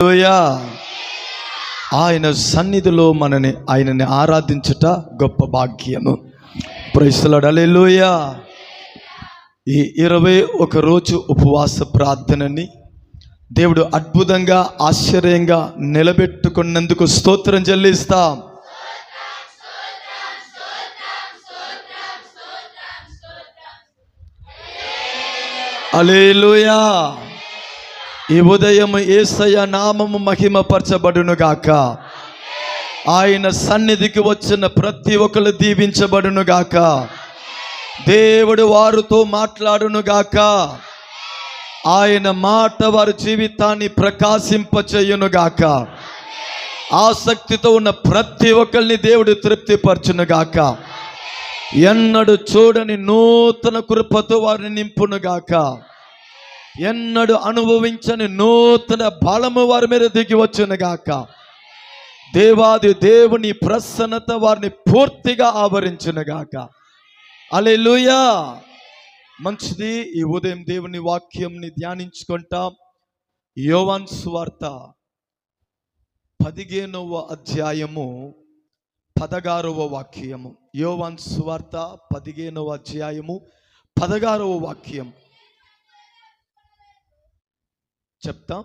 హల్లెలూయా. ఆయన సన్నిధిలో ఆయనని ఆరాధించుట గొప్ప భాగ్యము. Praise the Lord. హల్లెలూయా. ఈ 21 రోజు ఉపవాస ప్రార్థనని దేవుడు అద్భుతంగా ఆశ్చర్యంగా నిలబెట్టుకున్నందుకు స్తోత్రం చెల్లిస్తాం. హల్లెలూయా. ఈ ఉదయం యేసయ్య నామము మహిమపరచబడును గాక. ఆయన సన్నిధికి వచ్చిన ప్రతి ఒక్కరు దీవించబడును గాక. దేవుడు వారితో మాట్లాడును గాక. ఆయన మాట వారి జీవితాన్ని ప్రకాశింపచేయును గాక. ఆసక్తితో ఉన్న ప్రతి ఒక్కరిని దేవుడు తృప్తిపరచును గాక. ఎన్నడు చూడని నూతన కృపతో వారిని నింపును గాక. ఎన్నడు అనుభవించని నూతన బలము వారి మీద దిగి వచ్చును గాక. దేవాది దేవుని ప్రసన్నత వారిని పూర్తిగా ఆవరించును గాక. హల్లెలూయా. మంచిది. ఈ ఉదయం దేవుని వాక్యంని ధ్యానించుకుంటాం. యోవాను సువార్త 15వ అధ్యాయము 16వ వాక్యము. యోవాను సువార్త 15వ అధ్యాయము 16వ వాక్యం చెప్తాం.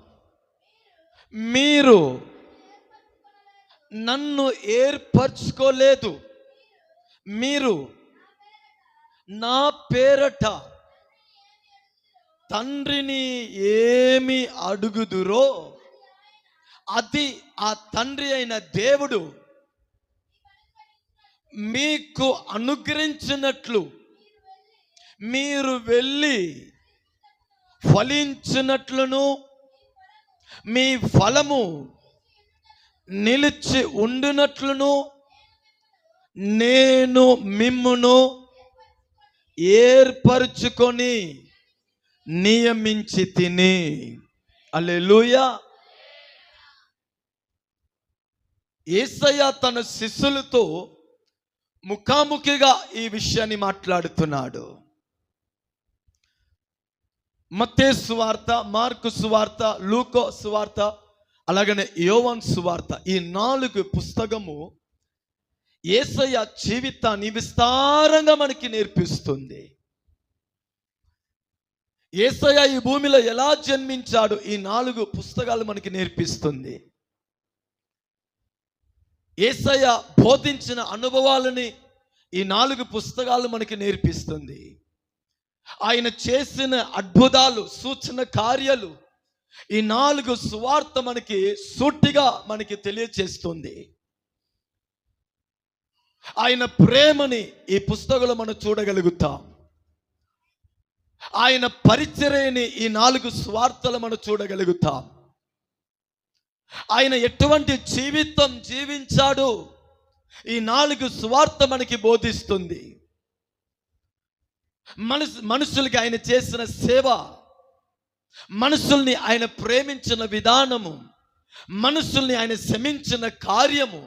మీరు నన్ను ఏర్పరచుకోలేదు, మీరు నా పేరట తండ్రిని ఏమి అడుగుదురో అది ఆ తండ్రి అయిన దేవుడు మీకు అనుగ్రహించినట్లు మీరు వెళ్ళి ఫలించినట్లును మీ ఫలము నిలిచి ఉండునట్లును నేను మిమ్మును ఏర్పరచుకొని నియమించి తిని. హల్లెలూయా. యేసయ్య తన శిష్యులతో ముఖాముఖిగా ఈ విషయాన్ని మాట్లాడుతున్నాడు. మత్తయి సువార్త, మార్కు సువార్త, లూకా సువార్త, అలాగనే యోవాను సువార్త, ఈ 4 పుస్తకము యేసయ్య జీవితాన్ని విస్తారంగా మనకి నేర్పిస్తుంది. యేసయ్య ఈ భూమిలో ఎలా జన్మించాడు ఈ 4 పుస్తకాలు మనకి నేర్పిస్తుంది. యేసయ్య బోధించిన అనుభవాలని ఈ 4 పుస్తకాలు మనకి నేర్పిస్తుంది. ఆయన చేసిన అద్భుతాలు, సూచన కార్యాలు ఈ 4 సువార్త మనకి సూటిగా మనకి తెలియచేస్తుంది. ఆయన ప్రేమని ఈ పుస్తకంలో మనం చూడగలుగుతాం. ఆయన పరిచర్యని ఈ 4 సువార్తలు మనం చూడగలుగుతాం. ఆయన ఎటువంటి జీవితం జీవించాడు ఈ 4 సువార్త మనకి బోధిస్తుంది. మనుషులకి ఆయన చేసిన సేవ, మనుషుల్ని ఆయన ప్రేమించిన విధానము, మనుషుల్ని ఆయన క్షమించిన కార్యము,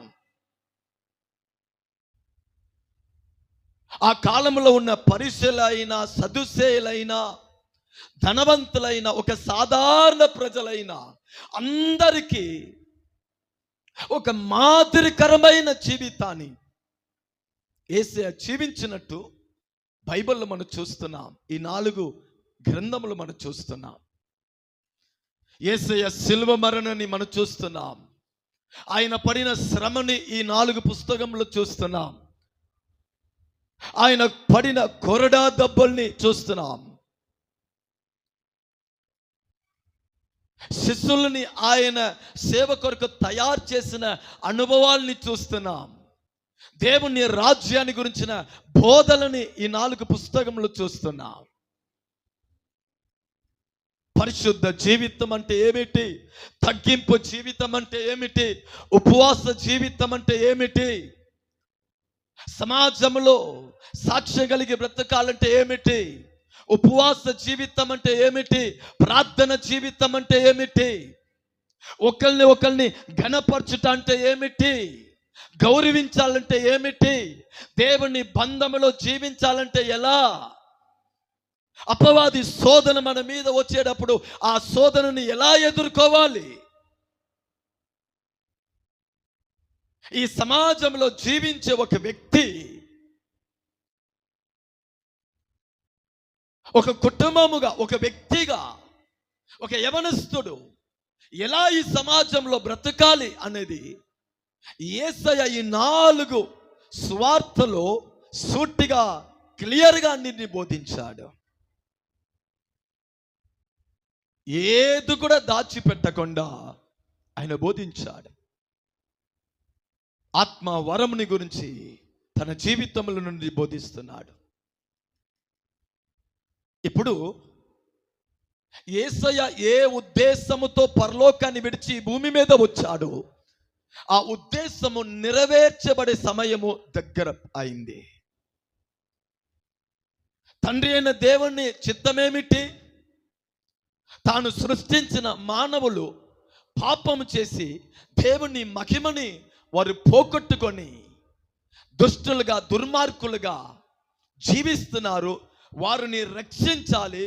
ఆ కాలంలో ఉన్న పరిసయులైన, సదుసేయులైన, ధనవంతులైన, ఒక సాధారణ ప్రజలైన అందరికీ ఒక మాదిరికరమైన జీవితాన్ని యేసయ్య జీవించినట్టు బైబిల్లో మనం చూస్తున్నాం. ఈ 4 గ్రంథములు మనం చూస్తున్నాం. యేసయ్య శిలువ మరణాన్ని మనం చూస్తున్నాం. ఆయన పడిన శ్రమని ఈ 4 పుస్తకంలో చూస్తున్నాం. ఆయన పడిన కొరడా దెబ్బల్ని చూస్తున్నాం. శిష్యుల్ని ఆయన సేవ కొరకు తయారు చేసిన అనుభవాల్ని చూస్తున్నాం. దేవుని రాజ్యాన్ని గురించిన బోధలని ఈ 4 పుస్తకంలో చూస్తున్నాం. పరిశుద్ధ జీవితం అంటే ఏమిటి, తగ్గింపు జీవితం అంటే ఏమిటి, ఉపవాస జీవితం అంటే ఏమిటి, సమాజంలో సాక్ష్యం కలిగి బ్రతకాలంటే ఏమిటి, ఉపవాస జీవితం అంటే ఏమిటి, ప్రార్థన జీవితం అంటే ఏమిటి, ఒకరిని ఘనపరచుట అంటే ఏమిటి, గౌరవించాలంటే ఏమిటి, దేవుని బంధములో జీవించాలంటే ఎలా, అపవాది శోధన మన మీద వచ్చేటప్పుడు ఆ శోధనని ఎలా ఎదుర్కోవాలి, ఈ సమాజంలో జీవించే ఒక వ్యక్తి, ఒక కుటుంబముగా, ఒక వ్యక్తిగా, ఒక యవనస్తుడు ఎలా ఈ సమాజంలో బ్రతకాలి అనేది యేసయ్య ఈ 4 సువార్తలో సూటిగా క్లియర్గా అన్నిటిని బోధించాడు. ఏది కూడా దాచిపెట్టకుండా ఆయన బోధించాడు. ఆత్మ వరముని గురించి తన జీవితంలో నుండి బోధిస్తున్నాడు. ఇప్పుడు యేసయ్య ఏ ఉద్దేశముతో పరలోకాన్ని విడిచి భూమి మీద వచ్చాడు, ఆ ఉద్దేశము నెరవేర్చబడే సమయము దగ్గర అయింది. తండ్రి అయిన దేవుని చిత్తమేమిటి? తాను సృష్టించిన మానవులు పాపము చేసి దేవుని మహిమని వారు పోగొట్టుకొని దుష్టులుగా, దుర్మార్గులుగా జీవిస్తున్నారు. వారిని రక్షించాలి.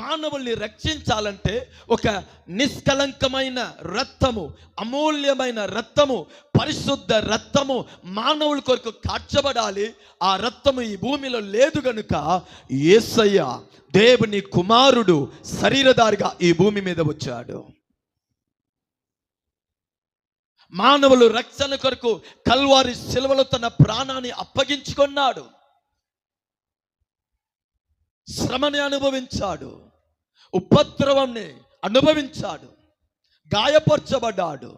మానవుల్ని రక్షించాలంటే ఒక నిష్కలంకమైన రక్తము, అమూల్యమైన రక్తము, పరిశుద్ధ రక్తము మానవుల కొరకు కార్చబడాలి. ఆ రక్తము ఈ భూమిలో లేదు గనుక యేసయ్య దేవుని కుమారుడు శరీరధారిగా ఈ భూమి మీద వచ్చాడు. మానవులు రక్షణ కొరకు కల్వారి శిలువలో తన ప్రాణాన్ని అప్పగించుకున్నాడు. శ్రమని అనుభవించాడు, ఉపద్రవాన్ని అనుభవించాడు, గాయపరచబడ్డాడు,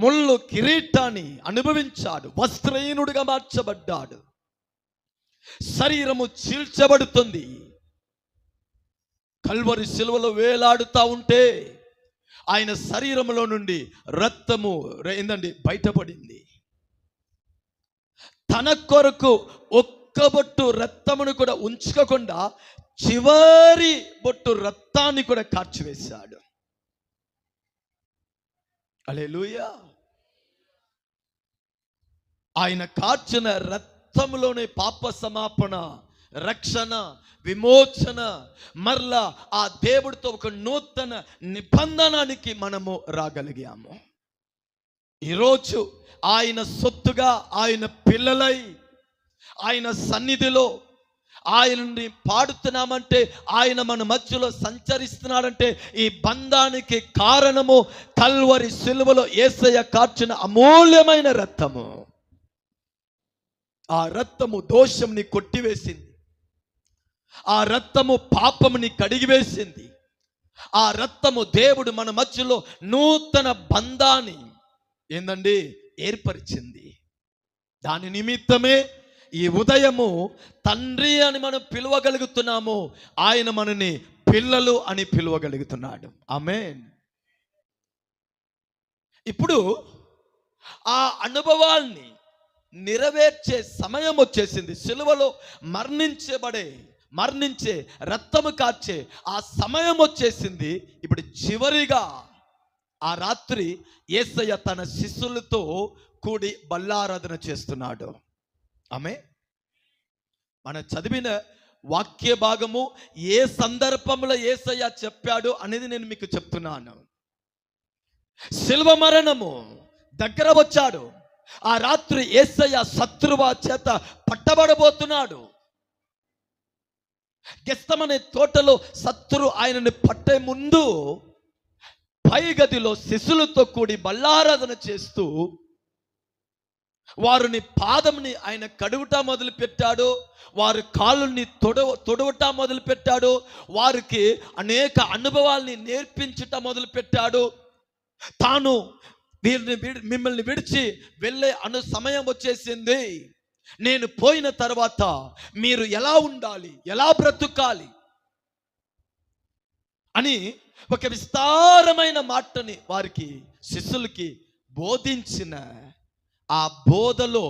ముళ్ళు కిరీటాన్ని అనుభవించాడు, వస్త్రహీనుడిగా మార్చబడ్డాడు. శరీరము చీల్చబడుతుంది. కల్వరి శిలువలో వేలాడుతూ ఉంటే ఆయన శరీరములో నుండి రక్తము బయటపడింది. తన కొరకు ఒక్క బొట్టు రక్తమును కూడా ఉంచుకోకుండా చివరి బొట్టు రక్తాన్ని కూడా కార్చివేశాడు. హల్లెలూయా. ఆయన కార్చిన రక్తములోనే పాప సమాపణ, రక్షణ, విమోచన, మరలా ఆ దేవుడితో ఒక నూతన నిబంధనానికి మనము రాగలిగాము. ఈరోజు ఆయన సొత్తుగా, ఆయన పిల్లలై ఆయన సన్నిధిలో ఆయనని పాడుతున్నామంటే, ఆయన మన మధ్యలో సంచరిస్తున్నాడంటే ఈ బంధానికి కారణము కల్వరి సిలువలో యేసయ్య కార్చిన అమూల్యమైన రక్తము. ఆ రక్తము దోషంని కొట్టివేసింది. ఆ రక్తము పాపముని కడిగివేసింది. ఆ రక్తము దేవుడు మన మధ్యలో నూతన బంధాన్ని ఏర్పరిచింది. దాని నిమిత్తమే ఈ ఉదయము తండ్రి అని మనం పిలువగలుగుతున్నాము. ఆయన మనని పిల్లలు అని పిలువగలుగుతున్నాడు. ఆమేన్. ఇప్పుడు ఆ అనుభవాల్ని నెరవేర్చే సమయం వచ్చేసింది. సిలువలో మరణించే రక్తము కార్చే ఆ సమయం వచ్చేసింది. ఇప్పుడు చివరిగా ఆ రాత్రి యేసయ్య తన శిష్యులతో కూడి బల్లారాధన చేస్తున్నాడు. ఆమె మన చదివిన వాక్య భాగము ఏ సందర్భంలో యేసయ్య చెప్పాడు అనేది నేను మీకు చెప్తున్నాను. శిలువ మరణము దగ్గర వచ్చాడు. ఆ రాత్రి యేసయ్య శత్రువ చేత పట్టబడబోతున్నాడు. గెత్సేమనే తోటలో శత్రు ఆయనని పట్టే ముందు పై గదిలో శిష్యులతో కూడి బల్లారాధన చేస్తూ వారిని పాదంని ఆయన కడుగుట మొదలు పెట్టాడు. వారి కాళ్ళని తొడవట మొదలు పెట్టాడు. వారికి అనేక అనుభవాల్ని నేర్పించుట మొదలు పెట్టాడు. తాను మిమ్మల్ని విడిచి వెళ్ళే సమయం వచ్చేసింది. నేను పోయిన తర్వాత మీరు ఎలా ఉండాలి, ఎలా బ్రతుకాలి అని ఒక విస్తారమైన మాటని వారికి శిష్యులకి బోధించిన ఆ బోధలో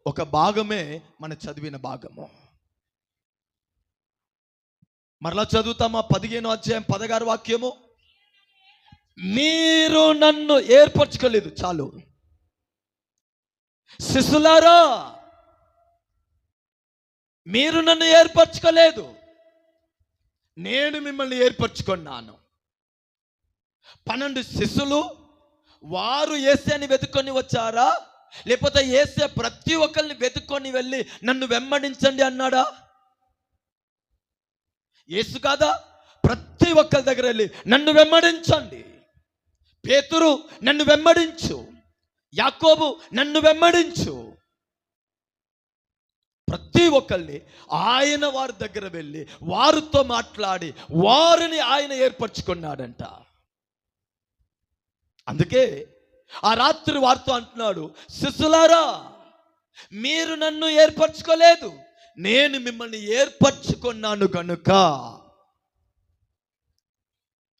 ఒక భాగమే మన చదివిన భాగము. మరలా చదువుతామా? 15వ అధ్యాయం 16వ వాక్యము. మీరు నన్ను ఏర్పరచుకోలేదు. చాలు శిష్యులారా, మీరు నన్ను ఏర్పరచుకోలేదు, నేను మిమ్మల్ని ఏర్పరచుకున్నాను. 12 శిష్యులు వారు యేసుని వెతుకొని వచ్చారా, లేకపోతే యేసే ప్రతి ఒక్కరిని వెతుక్కొని వెళ్ళి నన్ను వెంబడించండి అన్నాడా? యేసు కాదా? ప్రతి ఒక్కరి దగ్గర వెళ్ళి నన్ను వెంబడించండి. పేతురు నన్ను వెంబడించు, యాకోబు నన్ను వెంబడించు. ప్రతి ఒక్కరిని ఆయన వారి దగ్గర వెళ్ళి వారితో మాట్లాడి వారిని ఆయన ఏర్పరచుకున్నాడంట. అందుకే ఆ రాత్రి వారితో అంటున్నాడు, శిష్యులారా, మీరు నన్ను ఏర్పరచుకోలేదు, నేను మిమ్మల్ని ఏర్పరచుకున్నాను కనుక.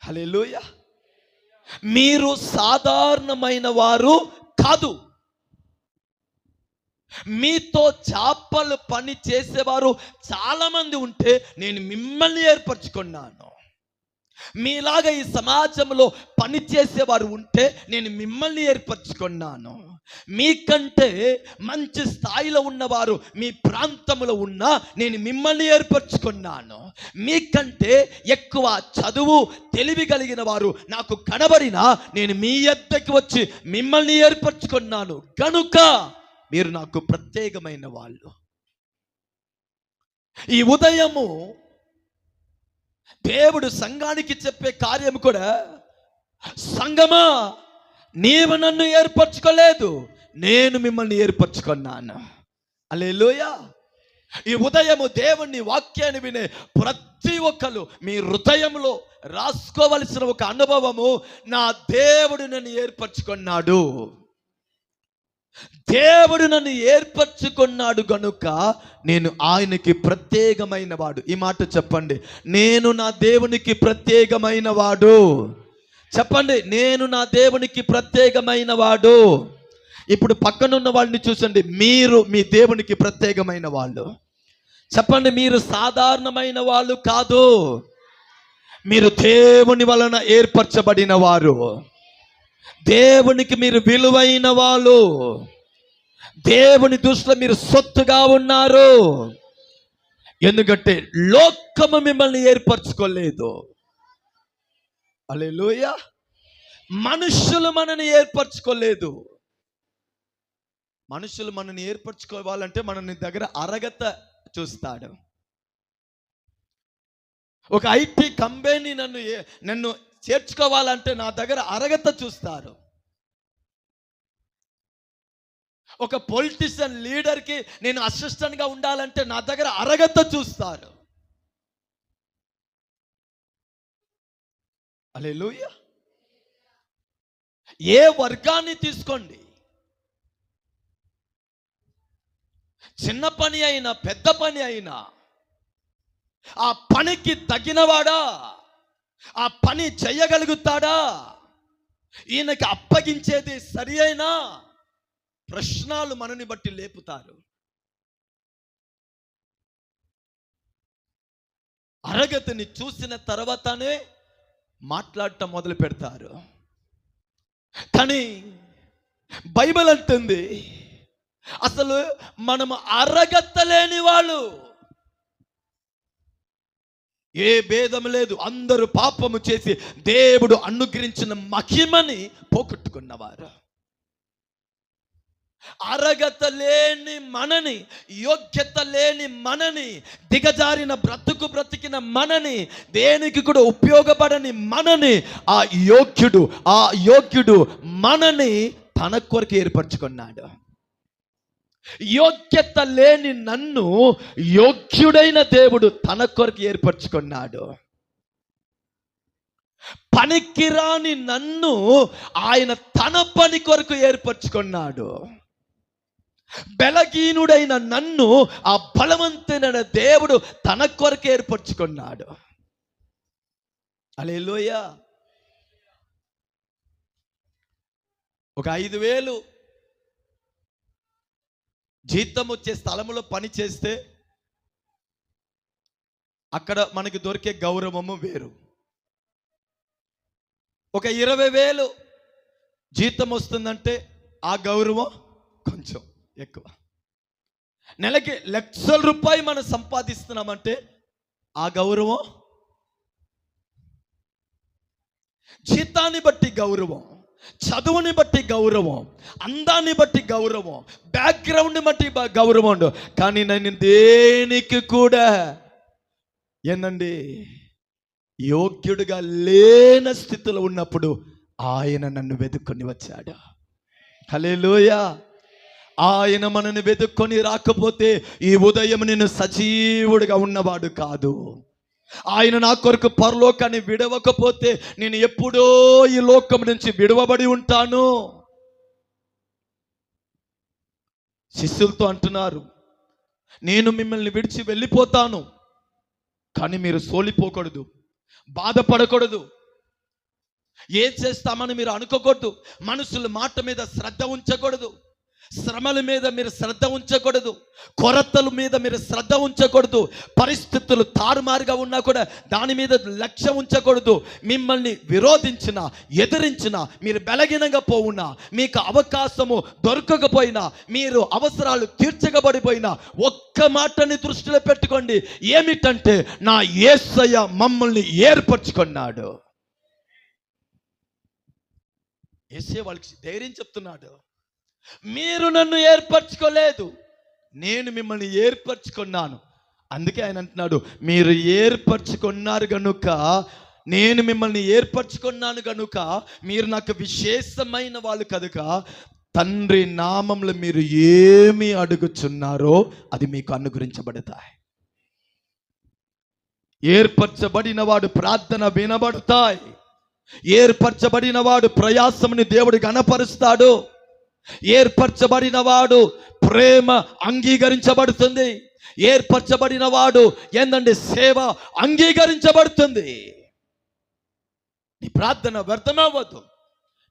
హల్లెలూయా. మీరు సాధారణమైన వారు కాదు. మీతో చేపలు పని చేసేవారు చాలా మంది ఉంటే నేను మిమ్మల్ని ఏర్పరచుకున్నాను. మీలాగా ఈ సమాజంలో పని చేసేవారు ఉంటే నేను మిమ్మల్ని ఏర్పరచుకున్నాను. మీకంటే మంచి స్థాయిలో ఉన్నవారు మీ ప్రాంతంలో ఉన్నా నేను మిమ్మల్ని ఏర్పరచుకున్నాను. మీకంటే ఎక్కువ చదువు తెలివి కలిగిన వారు నాకు కనబడినా నేను మీ యొద్దకు వచ్చి మిమ్మల్ని ఏర్పరచుకున్నాను కనుక మీరు నాకు ప్రత్యేకమైన వాళ్ళు. ఈ ఉదయము దేవుడు సంఘానికి చెప్పే కార్యం కూడా, సంఘమా, నీవు నన్ను ఏర్పరచుకోలేదు, నేను మిమ్మల్ని ఏర్పరచుకున్నాను. హల్లెలూయా. ఈ ఉదయము దేవుని వాక్యాన్ని వినే ప్రతి ఒక్కరు మీ హృదయంలో రాసుకోవలసిన ఒక అనుభవము, నా దేవుడు నన్ను ఏర్పరచుకున్నాడు. దేవుడు నన్ను ఏర్పరచుకున్నాడు గనుక నేను ఆయనకి ప్రత్యేకమైన వాడు. ఈ మాట చెప్పండి, నేను నా దేవునికి ప్రత్యేకమైన వాడు. చెప్పండి, నేను నా దేవునికి ప్రత్యేకమైన వాడు. ఇప్పుడు పక్కనున్న వాళ్ళని చూసండి, మీరు మీ దేవునికి ప్రత్యేకమైన వాళ్ళు. చెప్పండి, మీరు సాధారణమైన వాళ్ళు కాదు, మీరు దేవుని వలన ఏర్పరచబడిన వారు. దేవునికి మీరు విలువైన వాళ్ళు. దేవుని దృష్టిలో మీరు సొత్తుగా ఉన్నారు. ఎందుకంటే లోకము మిమ్మల్ని ఏర్పరచుకోలేదు. హల్లెలూయా. మనుషులు మనని ఏర్పరచుకోలేదు. మనుషులు మనని ఏర్పరచుకోవాలంటే మనని దగ్గర అర్హత చూస్తాడు. ఒక ఐటీ కంపెనీ నన్ను చేర్చుకోవాలంటే నా దగ్గర అర్హత చూస్తారు. ఒక పొలిటీషియన్ లీడర్కి నేను అసిస్టెంట్గా ఉండాలంటే నా దగ్గర అర్హత చూస్తారు. హల్లెలూయా. ఏ వర్గాన్ని తీసుకోండి, చిన్న పని అయినా పెద్ద పని అయినా ఆ పనికి తగినవాడా, ఆ పని చెయ్యగలుగుతాడా, ఈయనకి అప్పగించేది సరి అయినా ప్రశ్నలు మనని బట్టి లేపుతారు. అర్హతని చూసిన తర్వాతనే మాట్లాడటం మొదలు పెడతారు. కానీ బైబిల్ అంటుంది, అసలు మనం అర్హత లేని వాళ్ళు, ఏ భేదం లేదు, అందరూ పాపము చేసి దేవుడు అనుగ్రహించిన మహిమని పోగొట్టుకున్నవారు. అర్హత లేని మనని, యోగ్యత లేని మనని, దిగజారిన బ్రతికిన మనని, దేనికి కూడా ఉపయోగపడని మనని ఆ యోగ్యుడు మనని తన కొరకు ఏర్పరచుకున్నాడు. యోగ్యత లేని నన్ను యోగ్యుడైన దేవుడు తన కొరకు ఏర్పరచుకున్నాడు. పనికిరాని నన్ను ఆయన తన పని కొరకు ఏర్పరచుకున్నాడు. బలహీనుడైన నన్ను ఆ బలవంతుడైన దేవుడు తన కొరకు ఏర్పరచుకున్నాడు. హల్లెలూయా. ఒక 5,000 జీతం వచ్చే స్థలంలో పని చేస్తే అక్కడ మనకి దొరికే గౌరవము వేరు. ఒక 20,000 జీతం వస్తుందంటే ఆ గౌరవం కొంచెం ఎక్కువ. నెలకి ₹1,00,000 మనం సంపాదిస్తున్నామంటే ఆ గౌరవం, జీతాన్ని బట్టి గౌరవం. చదువుని బట్టి గౌరవం, అందాన్ని బట్టి గౌరవం, బ్యాక్గ్రౌండ్ని బట్టి గౌరవం ఉండు. కానీ నేను దేనికి కూడా ఏందండి యోగ్యుడిగా లేని స్థితిలో ఉన్నప్పుడు ఆయన నన్ను వెతుక్కొని వచ్చాడు. హల్లెలూయా. ఆయన మనని వెతుక్కొని రాకపోతే ఈ ఉదయం నేను సజీవుడిగా ఉన్నవాడు కాదు. ఆయన నా కొరకు పరలోకాన్ని విడవకపోతే నేను ఎప్పుడో ఈ లోకం నుంచి విడవబడి ఉంటాను. శిష్యులతో అంటున్నారు, నేను మిమ్మల్ని విడిచి వెళ్ళిపోతాను, కానీ మీరు సోలిపోకూడదు, బాధపడకూడదు, ఏం చేస్తామని మీరు అనుకోకూడదు, మనుషుల మాట మీద శ్రద్ధ ఉంచకూడదు, శ్రమల మీద మీరు శ్రద్ధ ఉంచకూడదు, కొరతల మీద మీరు శ్రద్ధ ఉంచకూడదు, పరిస్థితులు తారుమారుగా ఉన్నా కూడా దాని మీద లక్ష్యం ఉంచకూడదు. మిమ్మల్ని విరోధించిన, ఎదిరించిన, మీరు బలహీనంగా పోవునా, మీకు అవకాశము దొరకకపోయినా, మీరు అవసరాలు తీర్చబడిపోయినా ఒక్క మాటని దృష్టిలో పెట్టుకోండి. ఏమిటంటే నా యేసయ్య మమ్మల్ని ఏర్పరచుకున్నాడు. యేసయ్య వాళ్ళకి ధైర్యం చెప్తున్నాడు, మీరు నన్ను ఏర్పరచుకోలేదు, నేను మిమ్మల్ని ఏర్పరచుకున్నాను. అందుకే ఆయన అంటున్నాడు, మీరు ఏర్పరచుకున్నారు గనుక, నేను మిమ్మల్ని ఏర్పరచుకున్నాను గనుక మీరు నాకు విశేషమైన వాళ్ళు కనుక తండ్రి నామంలో మీరు ఏమి అడుగుచున్నారో అది మీకు అనుగ్రహించబడతాయి. ఏర్పరచబడిన వాడు ప్రార్థన వినబడతాయి. ఏర్పరచబడిన వాడు ప్రయాసముని దేవుడు గణపరుస్తాడు. ఏర్పరచబడిన వాడు ప్రేమ అంగీకరించబడుతుంది. ఏర్పరచబడిన వాడు ఏందండి సేవ అంగీకరించబడుతుంది. నీ ప్రార్థన వ్యర్థమవ్వదు,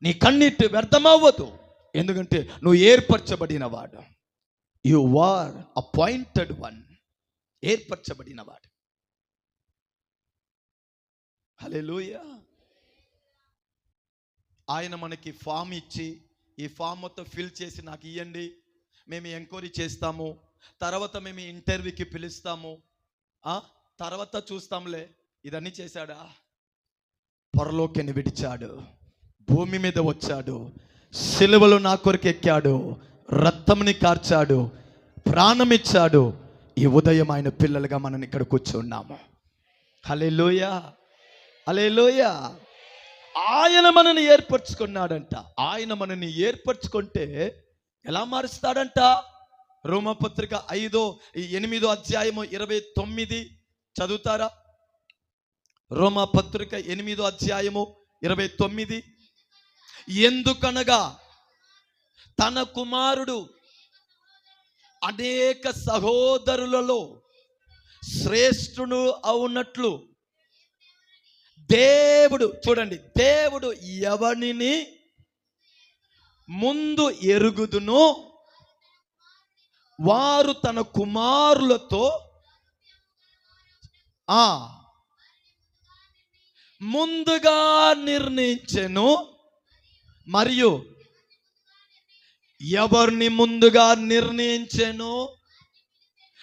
నీ కన్నీటి వ్యర్థమవ్వదు, ఎందుకంటే నువ్వు ఏర్పరచబడిన వాడు. You are appointed one. ఏర్పరచబడిన వాడు. హల్లెలూయా. ఆయన మనకి ఫామ్ ఇచ్చి, ఈ ఫామ్ మొత్తం ఫిల్ చేసి నాకు ఇవ్వండి, మేము ఎంక్వైరీ చేస్తాము, తర్వాత మేము ఇంటర్వ్యూకి పిలుస్తాము, తర్వాత చూస్తాంలే, ఇదన్నీ చేశాడా? పరలోకాన్ని విడిచాడు, భూమి మీద వచ్చాడు, సిలువలో నా కొరకు ఎక్కాడు, రక్తంని కార్చాడు, ప్రాణం ఇచ్చాడు. ఈ ఉదయం ఆయన పిల్లలుగా మనం ఇక్కడ కూర్చున్నాము. హల్లెలూయా, హల్లెలూయా. ఆయన మనని ఏర్పరచుకున్నాడంట. ఆయన మనని ఏర్పరచుకుంటే ఎలా మారుస్తాడంట? రోమపత్రిక 8వ అధ్యాయము 29 చదువుతారా? రోమపత్రిక 8వ అధ్యాయము 29. ఎందుకనగా తన కుమారుడు అనేక సహోదరులలో శ్రేష్ఠుడు అవునట్లు దేవుడు, చూడండి, దేవుడు ఎవరిని ముందు ఎరుగుదునో వారు తన కుమారులతో ముందుగా నిర్ణయించెను. మరియు ఎవరిని ముందుగా నిర్ణయించెను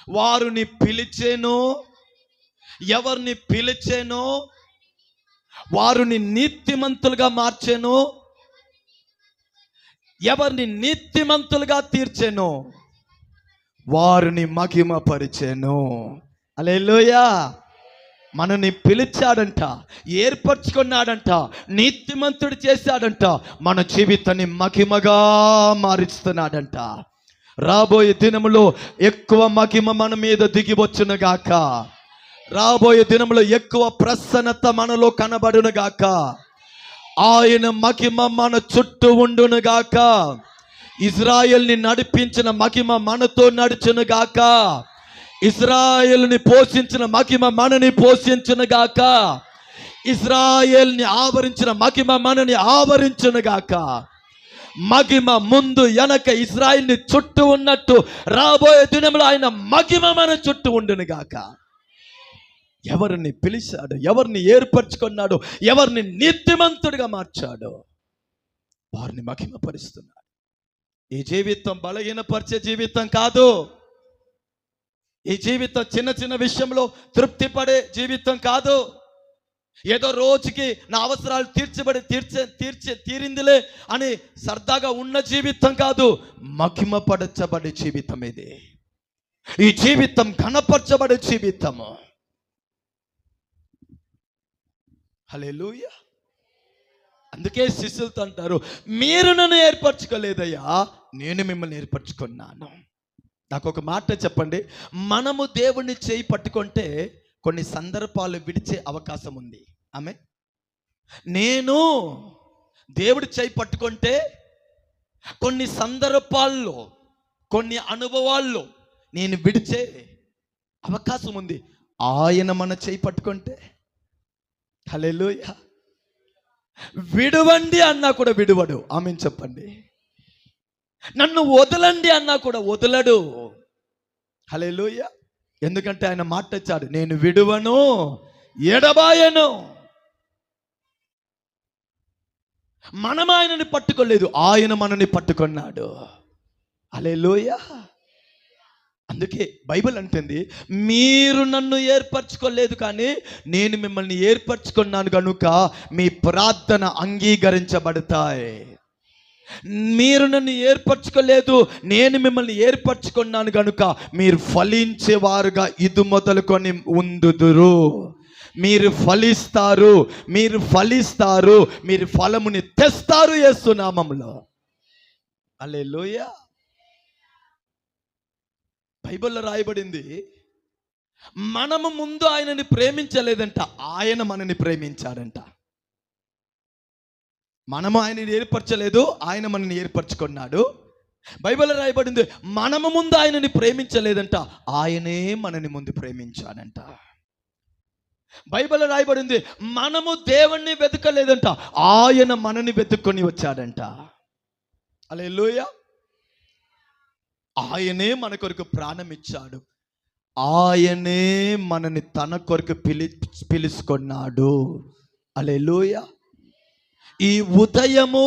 వారిని పిలిచెను. ఎవరిని పిలిచెను వారిని నీతిమంతులుగా మార్చెను. ఎవరిని నీతిమంతులుగా తీర్చెను వారిని మహిమపరిచెను. హల్లెలూయా. మనని పిలిచాడంట, ఏర్పరచుకున్నాడంట, నీతిమంతుడు చేశాడంట, మన జీవితాన్ని మహిమగా మారుస్తున్నాడంట. రాబోయే దినములో ఎక్కువ మహిమ మన మీద దిగి వచ్చును గాక. రాబోయే దినంలో ఎక్కువ ప్రసన్నత మనలో కనబడును గాక. ఆయన మహిమ మన చుట్టూ ఉండును గాక. ఇజ్రాయెల్ని నడిపించిన మహిమ మనతో నడుచును గాక. ఇజ్రాయెల్ని పోషించిన మహిమ మనని పోషించును గాక. ఇజ్రాయెల్ని ఆవరించిన మహిమ మనని ఆవరించును గాక. మహిమ ముందు వెనక ఇజ్రాయెల్ని చుట్టూ ఉన్నట్టు రాబోయే దినంలో ఆయన మహిమ మన చుట్టూ ఉండును గాక. ఎవరిని పిలిచాడు, ఎవరిని ఏర్పరచుకున్నాడు, ఎవరిని నీతిమంతుడిగా మార్చాడు వారిని మహిమపరుస్తున్నాడు. ఈ జీవితం బలహీనపరిచే జీవితం కాదు. ఈ జీవితం చిన్న చిన్న విషయంలో తృప్తి పడే జీవితం కాదు. ఏదో రోజుకి నా అవసరాలు తీరిందిలే అని సరదాగా ఉన్న జీవితం కాదు, మహిమపరచబడే జీవితం ఇది. ఈ జీవితం ఘనపరచబడే జీవితము. హల్లెలూయా. అందుకే శిష్యులతో అంటారు, మీరు నన్ను ఏర్పరచుకోలేదయ్యా, నేను మిమ్మల్ని ఏర్పరచుకున్నాను. నాకు ఒక మాట చెప్పండి, మనము దేవుణ్ణి చేయి పట్టుకుంటే కొన్ని సందర్భాలు విడిచే అవకాశం ఉంది. ఆమె నేను దేవుడి చేయి పట్టుకుంటే కొన్ని సందర్భాల్లో, కొన్ని అనుభవాల్లో నేను విడిచే అవకాశం ఉంది. ఆయన మన చేయి పట్టుకుంటే హల్లెలూయా, విడువండి అన్నా కూడా విడువడు. ఆమేన్ చెప్పండి. నన్ను వదలండి అన్నా కూడా వదలడు. హల్లెలూయా. ఎందుకంటే ఆయన మాట ఇచ్చాడు, నేను విడువను ఎడబాయను. మనం ఆయనని పట్టుకోలేదు, ఆయన మనని పట్టుకున్నాడు. హల్లెలూయా. అందుకే బైబిల్ అంటుంది, మీరు నన్ను ఏర్పరచుకోలేదు కానీ నేను మిమ్మల్ని ఏర్పరచుకున్నాను కనుక మీ ప్రార్థన అంగీకరించబడతాయి. మీరు నన్ను ఏర్పరచుకోలేదు, నేను మిమ్మల్ని ఏర్పరచుకున్నాను కనుక మీరు ఫలించేవారుగా ఇది మొదలుకొని ఉందుదురు. మీరు ఫలిస్తారు, మీరు ఫలిస్తారు, మీరు ఫలముని తెస్తారు యేసు నామములో. హల్లెలూయా. బైబిల్లో రాయబడింది, మనము ముందు ఆయనని ప్రేమించలేదంట, ఆయన మనని ప్రేమించాడంట. మనము ఆయనని ఏర్పరచలేదు, ఆయన మనని ఏర్పరచుకున్నాడు. బైబిల్లో రాయబడింది, మనము ముందు ఆయనని ప్రేమించలేదంట, ఆయనే మనని ముందు ప్రేమించాడంట. బైబిల్లో రాయబడింది, మనము దేవుణ్ణి వెతకలేదంట, ఆయన మనని వెతుక్కొని వచ్చాడంట. హల్లెలూయా. ఆయనే మన కొరకు ప్రాణం ఇచ్చాడు, ఆయనే మనని తన కొరకు పిలుచుకున్నాడు. హల్లెలూయా. ఈ ఉదయము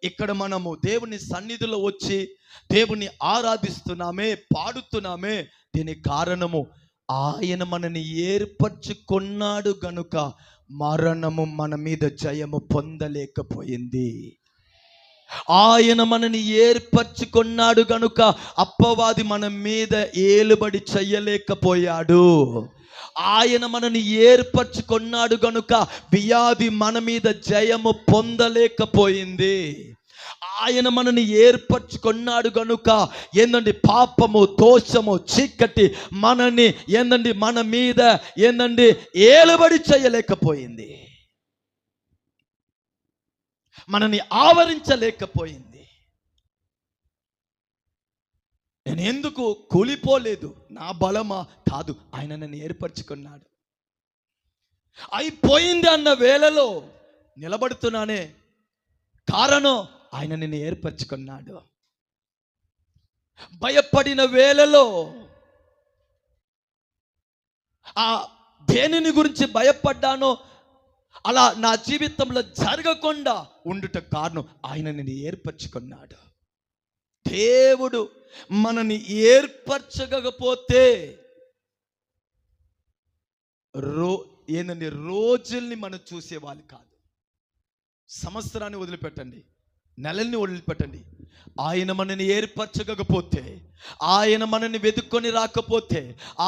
ఇక్కడ మనము దేవుని సన్నిధిలో వచ్చి దేవుని ఆరాధిస్తున్నామే, పాడుతున్నామే. దీనికి కారణము ఆయన మనని ఏర్పరచుకున్నాడు గనుక మరణము మన మీద జయము పొందలేకపోయింది. ఆయన మనని ఏర్పరచుకున్నాడు గనుక అపవాది మన మీద ఏలుబడి చెయ్యలేకపోయాడు. ఆయన మనని ఏర్పరచుకున్నాడు గనుక వ్యాధి మన మీద జయము పొందలేకపోయింది. ఆయన మనని ఏర్పరచుకున్నాడు గనుక ఏందండి, పాపము, దోషము, చీకటి మనని ఏందండి మన మీద ఏందండి ఏలుబడి చేయలేకపోయింది, మనని ఆవరించలేకపోయింది. నేను ఎందుకు కూలిపోలేదు, నా బలమా కాదు, ఆయన నన్ను ఏర్పరచుకున్నాడు. అయిపోయింది అన్న వేళలో నిలబడుతున్నానే, కారణం ఆయన నిన్ను ఏర్పరచుకున్నాడు. భయపడిన వేళలో ఆ దేనిని గురించి భయపడ్డానో అలా నా జీవితంలో జరగకుండా ఉండుట కారణం ఆయన నిన్ను ఏర్పరచుకున్నాడు. దేవుడు మనని ఏర్పరచకపోతే ఏంటండి రోజుల్ని మనం చూసేవాళ్ళు కాదు. సంవత్సరాన్ని వదిలిపెట్టండి, నెలల్ని వదిలిపెట్టండి, ఆయన మనని ఏర్పరచకపోతే, ఆయన మనని వెతుక్కొని రాకపోతే,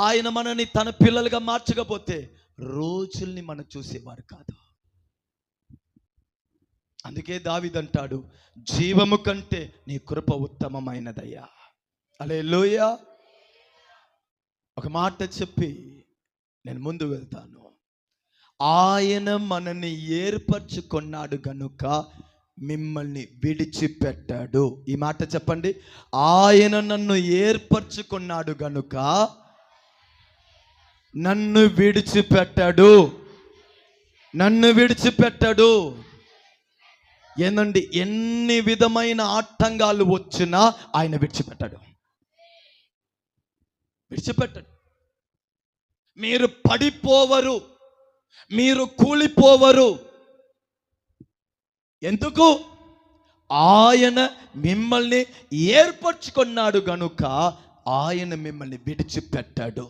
ఆయన మనని తన పిల్లలుగా మార్చకపోతే రోజుల్ని మనం చూసేవారు కాదు. అందుకే దావీదు అంటాడు, జీవము కంటే నీ కృప ఉత్తమమైనదయ్యా. హల్లెలూయా. ఒక మాట చెప్పి నేను ముందు వెళ్తాను. ఆయన మనని ఏర్పరచుకున్నాడు గనుక మిమ్మల్ని విడిచిపెట్టాడు. ఈ మాట చెప్పండి, ఆయన నన్ను ఏర్పరచుకున్నాడు గనుక నన్ను విడిచిపెట్టాడు. నన్ను విడిచిపెట్టాడు. ఏందండి, ఎన్ని విధమైన ఆటంకాలు వచ్చినా ఆయన విడిచిపెట్టాడు. విడిచిపెట్టాడు. మీరు పడిపోవరు, మీరు కూలిపోవరు. ఎందుకు? ఆయన మిమ్మల్ని ఏర్పరచుకున్నాడు గనుక ఆయన మిమ్మల్ని విడిచిపెట్టాడు.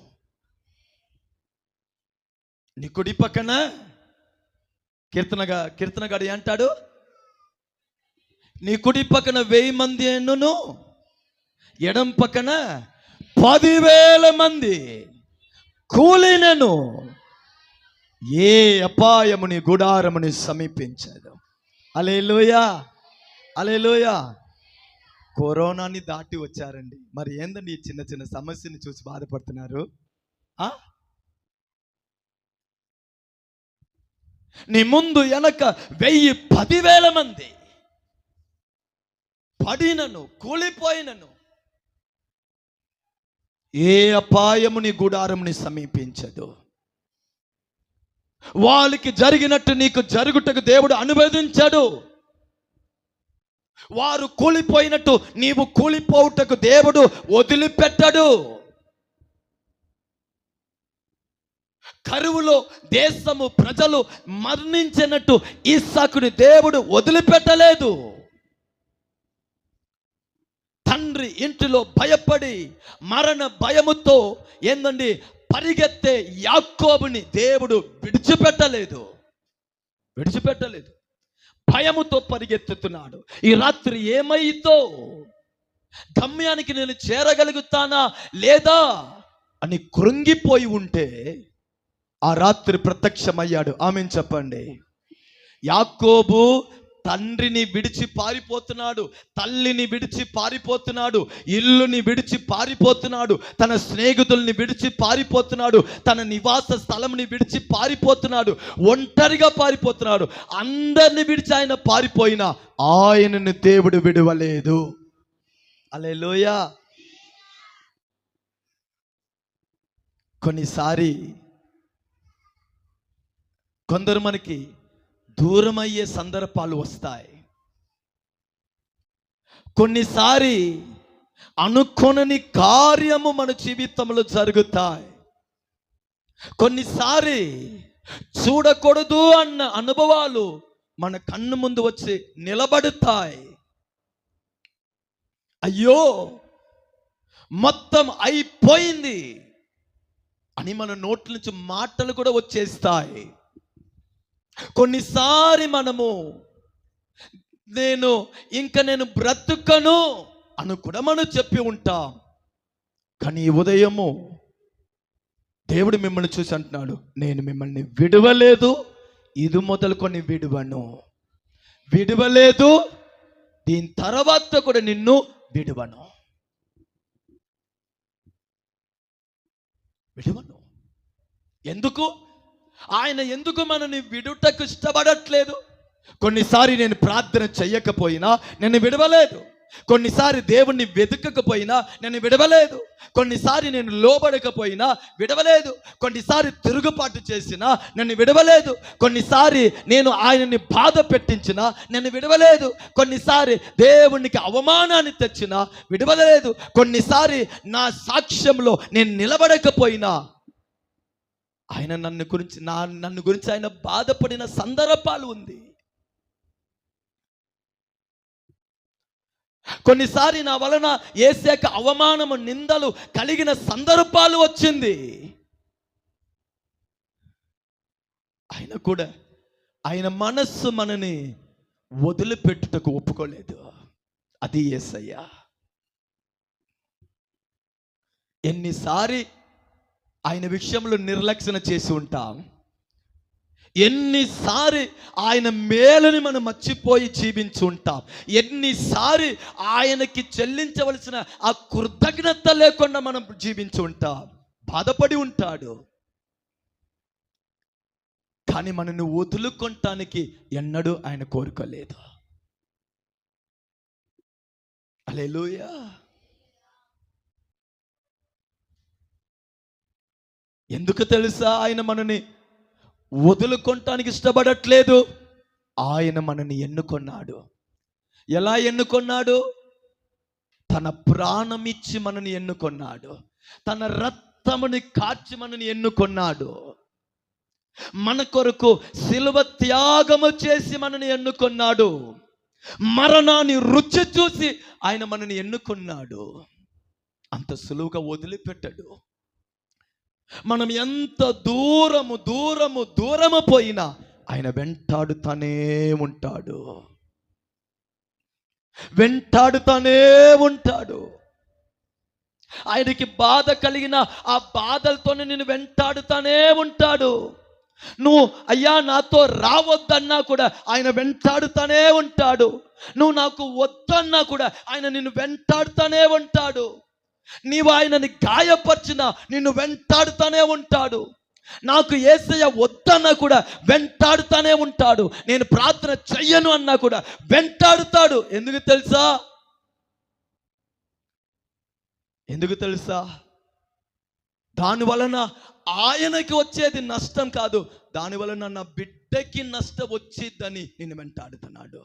నీ కుడి పక్కన కీర్తనగాడు అంటాడు, నీ కుడి పక్కన 1000 మంది ఎన్నును, ఎడం పక్కన 10,000 మంది కూలినను, ఏ అపాయముని గుడారముని సమీపించదు. హల్లెలూయా, హల్లెలూయా. కరోనాని దాటి వచ్చారండి. మరి ఏందండి ఈ చిన్న చిన్న సమస్యని చూసి బాధపడుతున్నారు? నీ ముందు వెనక 1000 10,000 మంది పడినను, కూలిపోయినను, ఏ అపాయముని గుడారముని సమీపించదు. వాళ్ళకి జరిగినట్టు నీకు జరుగుటకు దేవుడు అనువదించడు. వారు కూలిపోయినట్టు నీవు కూలిపోవుటకు దేవుడు వదిలిపెట్టడు. కరువులో దేశము ప్రజలు మరణించినట్టు ఇస్సాకుని దేవుడు వదిలిపెట్టలేదు. తండ్రి ఇంటిలో భయపడి మరణ భయముతో ఏందండి పరిగెత్తే యాకోబుని దేవుడు విడిచిపెట్టలేదు. భయముతో పరిగెత్తుతున్నాడు. ఈ రాత్రి ఏమైందో, గమ్యానికి నేను చేరగలుగుతానా లేదా అని కృంగిపోయి ఉంటే ఆ రాత్రి ప్రత్యక్షమయ్యాడు. ఆమేన్ చెప్పండి. యాకోబు తండ్రిని విడిచి పారిపోతున్నాడు, తల్లిని విడిచి పారిపోతున్నాడు, ఇల్లుని విడిచి పారిపోతున్నాడు, తన స్నేహితుల్ని విడిచి పారిపోతున్నాడు, తన నివాస స్థలంని విడిచి పారిపోతున్నాడు, ఒంటరిగా పారిపోతున్నాడు. అందరిని విడిచి ఆయన పారిపోయినా ఆయనను దేవుడు విడవలేదు. హల్లెలూయా. కొన్నిసారి కొందరు మనకి దూరమయ్యే సందర్భాలు వస్తాయి. కొన్నిసారి అనుకోనని కార్యము మన జీవితంలో జరుగుతాయి. కొన్నిసారి చూడకూడదు అన్న అనుభవాలు మన కన్ను ముందు వచ్చి నిలబడతాయి. అయ్యో మొత్తం అయిపోయింది అని మన నోట్ల నుంచి మాటలు కూడా వచ్చేస్తాయి. కొన్నిసారి మనము నేను బ్రతుకను అని కూడా మనం చెప్పి ఉంటాం. కానీ ఈ ఉదయము దేవుడు మిమ్మల్ని చూసి అంటున్నాడు, నేను మిమ్మల్ని విడవలేదు, ఇది మొదలుకొని విడవలేదు, దీని తర్వాత కూడా నిన్ను విడవను. ఎందుకు? ఆయన ఎందుకు మనని విడుటకు ఇష్టపడట్లేదు? కొన్నిసారి నేను ప్రార్థన చెయ్యకపోయినా నేను విడవలేదు, కొన్నిసారి దేవుణ్ణి వెతకకపోయినా నేను విడవలేదు, కొన్నిసారి నేను లోబడకపోయినా విడవలేదు, కొన్నిసారి తిరుగుబాటు చేసినా నేను విడవలేదు, కొన్నిసారి నేను ఆయనని బాధ పెట్టించినా నేను విడవలేదు, కొన్నిసారి దేవునికి అవమానాన్ని తెచ్చినా విడవలేదు, కొన్నిసారి నా సాక్ష్యంలో నేను నిలబడకపోయినా ఆయన నన్ను గురించి ఆయన బాధపడిన సందర్భాలు ఉంది. కొన్నిసారి నా వలన యేసేకు అవమానము, నిందలు కలిగిన సందర్భాలు వచ్చింది. ఆయన కూడా ఆయన మనస్సు మనని వదిలిపెట్టుటకు ఒప్పుకోలేదు. అది యేసయ్య. ఎన్నిసారి ఆయన విషయంలో నిర్లక్ష్యం చేసి ఉంటాం, ఎన్నిసారి ఆయన మేలుని మనం మర్చిపోయి జీవించి ఉంటాం, ఎన్నిసారి ఆయనకి చెల్లించవలసిన ఆ కృతజ్ఞత లేకుండా మనం జీవించి ఉంటాం. బాధపడి ఉంటాడు. కానీ మనల్ని వదులుకొనటానికి ఎన్నడూ ఆయన కోరుకోలేదు. హల్లెలూయా. ఎందుకు తెలుసా ఆయన మనని వదులుకొనటానికి ఇష్టపడట్లేదు? ఆయన మనని ఎన్నుకొన్నాడు. ఎలా ఎన్నుకొన్నాడు? తన ప్రాణమిచ్చి మనని ఎన్నుకొన్నాడు, తన రక్తముని కార్చి మనని ఎన్నుకొన్నాడు, మన కొరకు శిలువ త్యాగము చేసి మనని ఎన్నుకొన్నాడు, మరణాన్ని రుచి చూసి ఆయన మనని ఎన్నుకొన్నాడు. అంత సులువుగా వదిలిపెట్టాడు. మనం ఎంత దూరము పోయినా ఆయన వెంటాడుతానే ఉంటాడు, వెంటాడుతానే ఉంటాడు. ఆయనకి బాధ కలిగిన ఆ బాధలతోనే నేను వెంటాడుతానే ఉంటాడు. నువ్వు అయ్యా నాతో రావద్దన్నా కూడా ఆయన వెంటాడుతానే ఉంటాడు. నువ్వు నాకు వద్దన్నా కూడా ఆయన నిన్ను వెంటాడుతానే ఉంటాడు. నీవు ఆయనని గాయపరిచినా నిన్ను వెంటాడుతానే ఉంటాడు. నాకు యేసయ్య వద్దన్నా కూడా వెంటాడుతానే ఉంటాడు. నేను ప్రార్థన చెయ్యను అన్నా కూడా వెంటాడుతాడు. ఎందుకు తెలుసా? ఎందుకు తెలుసా? దాని వలన ఆయనకి వచ్చేది నష్టం కాదు, దాని వలన నా బిడ్డకి నష్టం వచ్చిద్దని నిన్ను వెంటాడుతున్నాడు.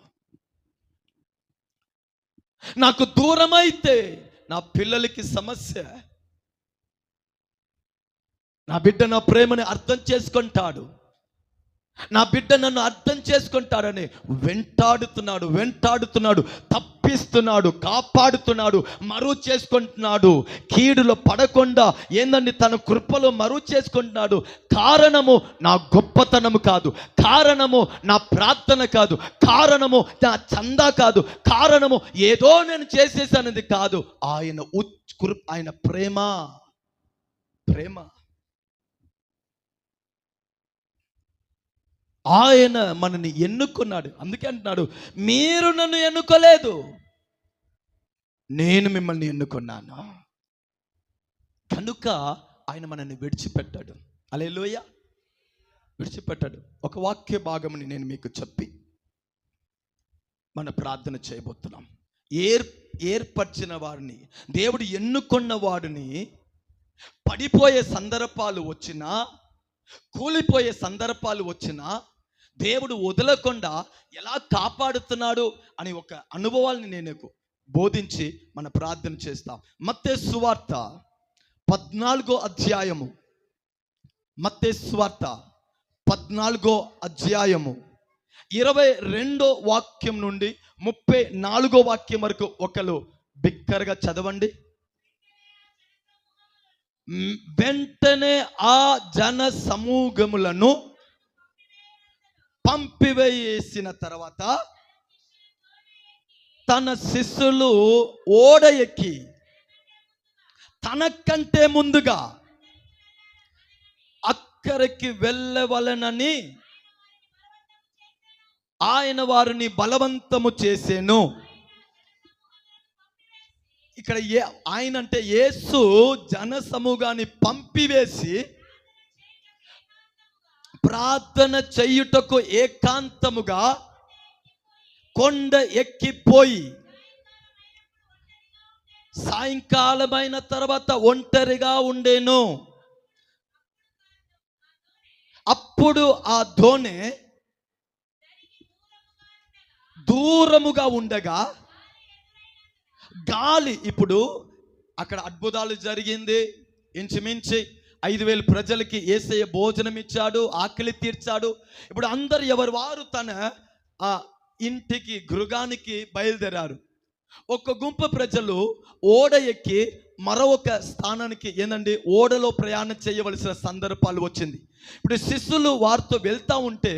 నాకు దూరమైతే నా పిల్లలకి సమస్య, నా బిడ్డ నా ప్రేమని అర్థం చేసుకుంటాడు, నా బిడ్డ నన్ను అర్థం చేసుకుంటాడని వెంటాడుతున్నాడు, వెంటాడుతున్నాడు, తప్పిస్తున్నాడు, కాపాడుతున్నాడు, మరువు చేసుకుంటున్నాడు. కీడులో పడకుండా ఏందండి తన కృపలో మరువు చేసుకుంటున్నాడు. కారణము నా గొప్పతనము కాదు, కారణము నా ప్రార్థన కాదు, కారణము నా చందా కాదు, కారణము ఏదో నేను చేసేసానది కాదు. ఆయన ప్రేమ, ప్రేమ. ఆయన మనని ఎన్నుకున్నాడు. అందుకే అంటున్నాడు, మీరు నన్ను ఎన్నుకోలేదు, నేను మిమ్మల్ని ఎన్నుకున్నాను. కనుక ఆయన మనల్ని విడిచిపెట్టాడు. హల్లెలూయా, విడిచిపెట్టాడు. ఒక వాక్య భాగముని నేను మీకు చెప్పి మన ప్రార్థన చేయబోతున్నాం. ఏర్పరిచిన వారిని, దేవుడు ఎన్నుకున్న వాడిని పడిపోయే సందర్భాలు వచ్చినా, కూలిపోయే సందర్భాలు వచ్చినా దేవుడు వదలకుండా ఎలా కాపాడుతున్నాడు అని ఒక అనుభవాన్ని నేను బోధించి మన ప్రార్థన చేస్తాం. మత్తయి సువార్త 14వ అధ్యాయము, మత్తయి సువార్త 14వ అధ్యాయము 22వ వాక్యం నుండి 34వ వాక్యం వరకు ఒకరు బిక్కరగా చదవండి. వెంటనే ఆ జన సమూహములను పంపివేసిన తర్వాత తన శిష్యులు ఓడ ఎక్కి తనకంటే ముందుగా అక్కడికి వెళ్ళవలనని ఆయన వారిని బలవంతము చేసెను. ఇక్కడ ఆయన అంటే యేసు జన సమూహాన్ని పంపివేసి ప్రార్థన చేయుటకు ఏకాంతముగా కొండ ఎక్కిపోయి సాయంకాలమైన తర్వాత ఒంటరిగా ఉండేను. అప్పుడు ఆ దోణి దూరముగా ఉండగా గాలి, ఇప్పుడు అక్కడ అద్భుతాలు జరిగింది. ఇంచుమించి 5,000 ప్రజలకి యేసయ్య భోజనం ఇచ్చాడు, ఆకలి తీర్చాడు. ఇప్పుడు అందరు ఎవరు వారు తన ఇంటికి, గృహానికి బయలుదేరారు. ఒక గుంపు ప్రజలు ఓడ ఎక్కి మరొక స్థానానికి ఏందండి ఓడలో ప్రయాణం చేయవలసిన సందర్భాలు వచ్చింది. ఇప్పుడు శిష్యులు వారితో వెళ్తా ఉంటే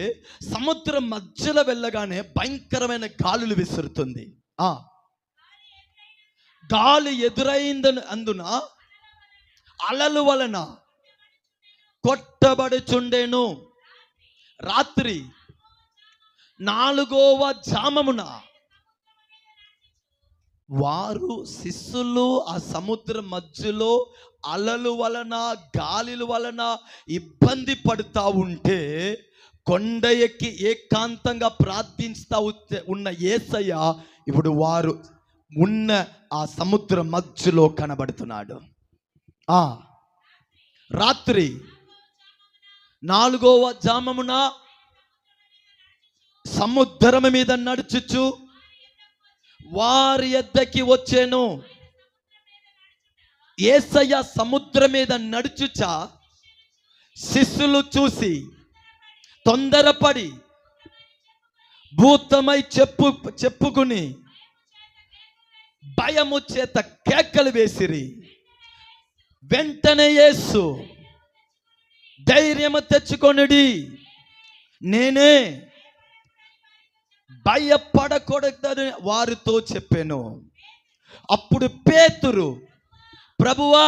సముద్రం మధ్యలో వెళ్ళగానే భయంకరమైన గాలులు విసురుతుంది. గాలి ఎదురైందని అందున అలలు వలన కొట్టబడుచుండెను. రాత్రి 4వ జామమున వారు శిష్యులు ఆ సముద్రం మధ్యలో అలలు వలన, గాలిల వలన ఇబ్బంది పడుతూ ఉంటే కొండ ఎక్కి ఏకాంతంగా ప్రార్థిస్తూ ఉన్న యేసయ్య ఇప్పుడు వారు ఉన్న ఆ సముద్రం మధ్యలో కనబడుతున్నాడు. రాత్రి 4వ జామమున సముద్రం మీద నడుచుచు వారి యొద్దకి వచ్చాను. యేసయ్య సముద్రం మీద నడుచుచా శిష్యులు చూసి తొందరపడి భూతమై చెప్పుకుని భయము చేత కేకలు వేసిరి. వెంటనే యేసు ధైర్యము తెచ్చుకొనుడి, నేనే, భయపడకూడదని వారితో చెప్పాను. అప్పుడు పేతురు, ప్రభువా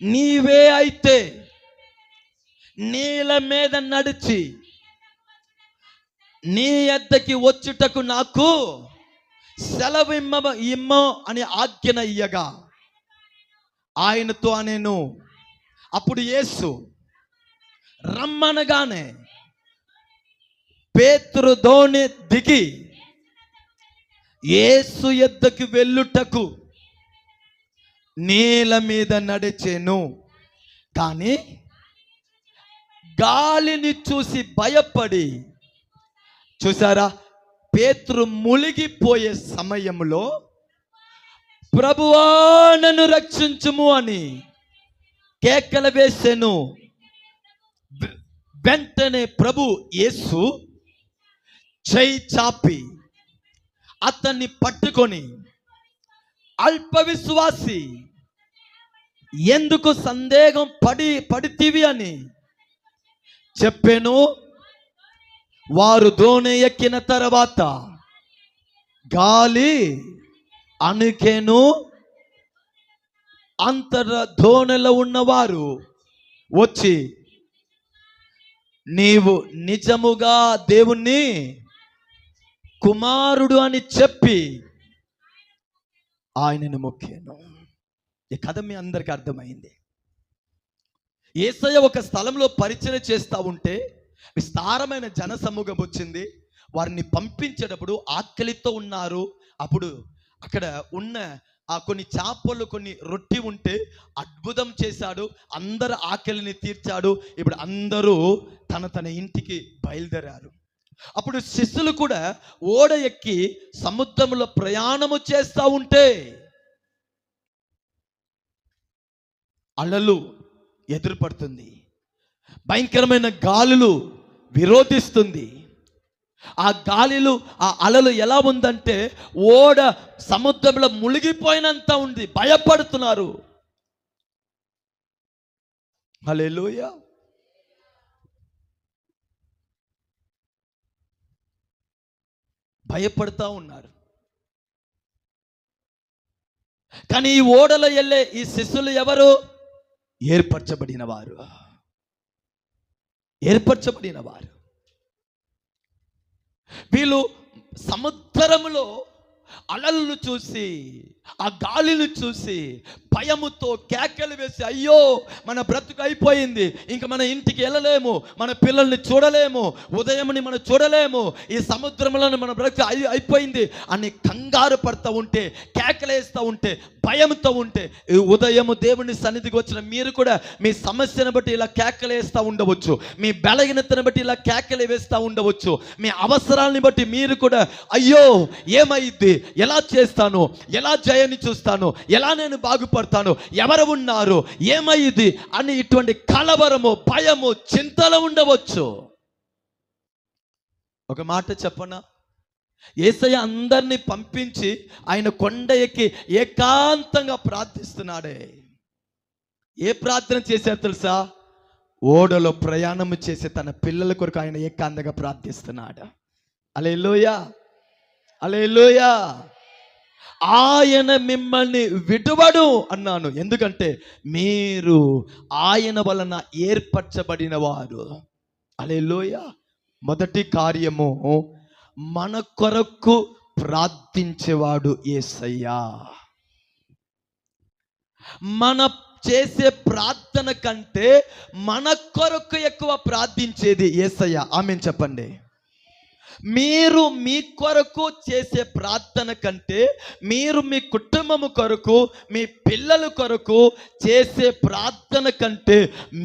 నీవే అయితే నీళ్ళ మీద నడిచి నీ యొద్దకి వచ్చుటకు నాకు సెలవు ఇమ్మో అని ఆజ్ఞన ఇయ్యగా ఆయనతో అనేను. అప్పుడు యేసు రమ్మనగానే పేతురు దోణి దిగి యేసు యొద్దకు వెళ్ళుటకు నీళ్ళ మీద నడిచెను. కానీ గాలిని చూసి భయపడి, చూసారా, పేతురు మునిగిపోయే సమయంలో ప్రభువా నన్ను రక్షించుము అని కేకలు వేసెను. వెంటనే ప్రభు యేసు చేయి చాపి అతన్ని పట్టుకొని, అల్ప విశ్వాసి ఎందుకు సందేహం పడితివి అని చెప్పాను. వారు దోణి ఎక్కిన తర్వాత గాలి అణికెను. అంతర దోణిలో ఉన్నవారు వచ్చి, నీవు నిజముగా దేవుణ్ణి కుమారుడు అని చెప్పి ఆయనను మొక్కాను. ఈ కథ మీ అందరికీ అర్థమైంది. యేసయ్య ఒక స్థలంలో పరిచయం చేస్తూ ఉంటే విస్తారమైన జన సమూహం వచ్చింది. వారిని పంపించేటప్పుడు ఆకలితో ఉన్నారు. అప్పుడు అక్కడ ఉన్న కొన్ని చేపలు, కొన్ని రొట్టి ఉంటే అద్భుతం చేశాడు. అందరు ఆకలిని తీర్చాడు. ఇప్పుడు అందరూ తన ఇంటికి బయలుదేరారు. అప్పుడు శిష్యులు కూడా ఓడ ఎక్కి సముద్రంలో ప్రయాణము చేస్తూ ఉంటే అలలు ఎదురుపడుతుంది, భయంకరమైన గాలులు విరోధిస్తుంది. ఆ గాలిలు, ఆ అలలు ఎలా ఉందంటే ఓడ సముద్రంలో మునిగిపోయినంత ఉంది. భయపడుతున్నారు. హల్లెలూయా. భయపడుతూ ఉన్నారు. కానీ ఈ ఓడలో వెళ్ళే ఈ శిష్యులు ఎవరు? ఏర్పరచబడిన వారు. వీళ్ళు సముద్రములో అలలను చూసి, ఆ గాలిని చూసి భయముతో కేకలు వేసి, అయ్యో మన బ్రతుకు అయిపోయింది, ఇంక మన ఇంటికి వెళ్ళలేము, మన పిల్లల్ని చూడలేము, ఉదయంని మనం చూడలేము, ఈ సముద్రంలో మన బ్రతుకు అయిపోయింది అని కంగారు పడుతూ ఉంటే, కేకలేస్తూ ఉంటే, భయంతో ఉంటే, ఈ ఉదయము దేవుని సన్నిధికి వచ్చిన మీరు కూడా మీ సమస్యను బట్టి ఇలా కేకలేస్తూ ఉండవచ్చు, మీ బలహీనతను బట్టి ఇలా కేకలు వేస్తూ ఉండవచ్చు, మీ అవసరాలని బట్టి మీరు కూడా అయ్యో ఏమైంది, ఎలా చేస్తాను, ఎలా జయాన్ని చూస్తాను, ఎలా నేను బాగుపడతాను, ఎవరు ఉన్నారు, ఏమైంది అని ఇటువంటి కలవరము, భయము, చింతలు ఉండవచ్చు. ఒక మాట చెప్పనా, యేసయ్య అందరినీ పంపించి ఆయన కొండ ఎక్కి ఏకాంతంగా ప్రార్థిస్తున్నాడే. ఏ ప్రార్థన చేశారు తెలుసా? ఓడలో ప్రయాణం చేసే తన పిల్లల కొరకు ఆయన ఏకాంతంగా ప్రార్థిస్తున్నాడు. హల్లెలూయా, హల్లెలూయా. ఆయన మిమ్మల్ని విడువడు అన్నాను, ఎందుకంటే మీరు ఆయన వలన ఏర్పరచబడిన వారు. హల్లెలూయా. మొదటి కార్యము, మన కొరకు ప్రార్థించేవాడు యేసయ్యా. మన చేసే ప్రార్థన కంటే మన కొరకు ఎక్కువ ప్రార్థించేది యేసయ్య. ఆమేన్ చెప్పండి. మీరు మీ కొరకు చేసే ప్రార్థన కంటే, మీరు మీ కుటుంబము కొరకు, మీ పిల్లల కొరకు చేసే ప్రార్థన కంటే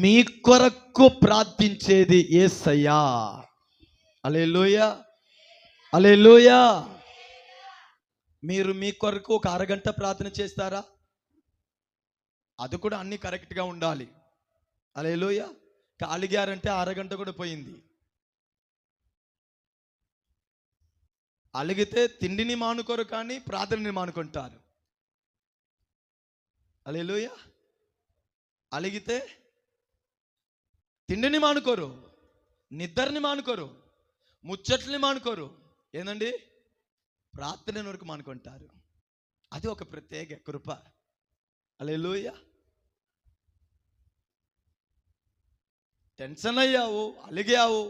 మీ కొరకు ప్రార్థించేది యేసయ్యా. హల్లెలూయా, హల్లెలూయా. మీరు మీ కొరకు ఒక అరగంట ప్రార్థన చేస్తారా? అది కూడా అన్ని కరెక్ట్గా ఉండాలి. హల్లెలూయా. అలిగారంటే అరగంట కూడా పోయింది. అలిగితే తిండిని మానుకోరు, కానీ ప్రార్థనని మానుకుంటారు. నిద్రని మానుకోరు, ముచ్చట్లని మానుకోరు, ఏందండి ప్రార్థన వరకు మానుకుంటారు. అది ఒక ప్రత్యేక కృప. హల్లెలూయా. టెన్షన్ అయ్యావు, అలిగావు,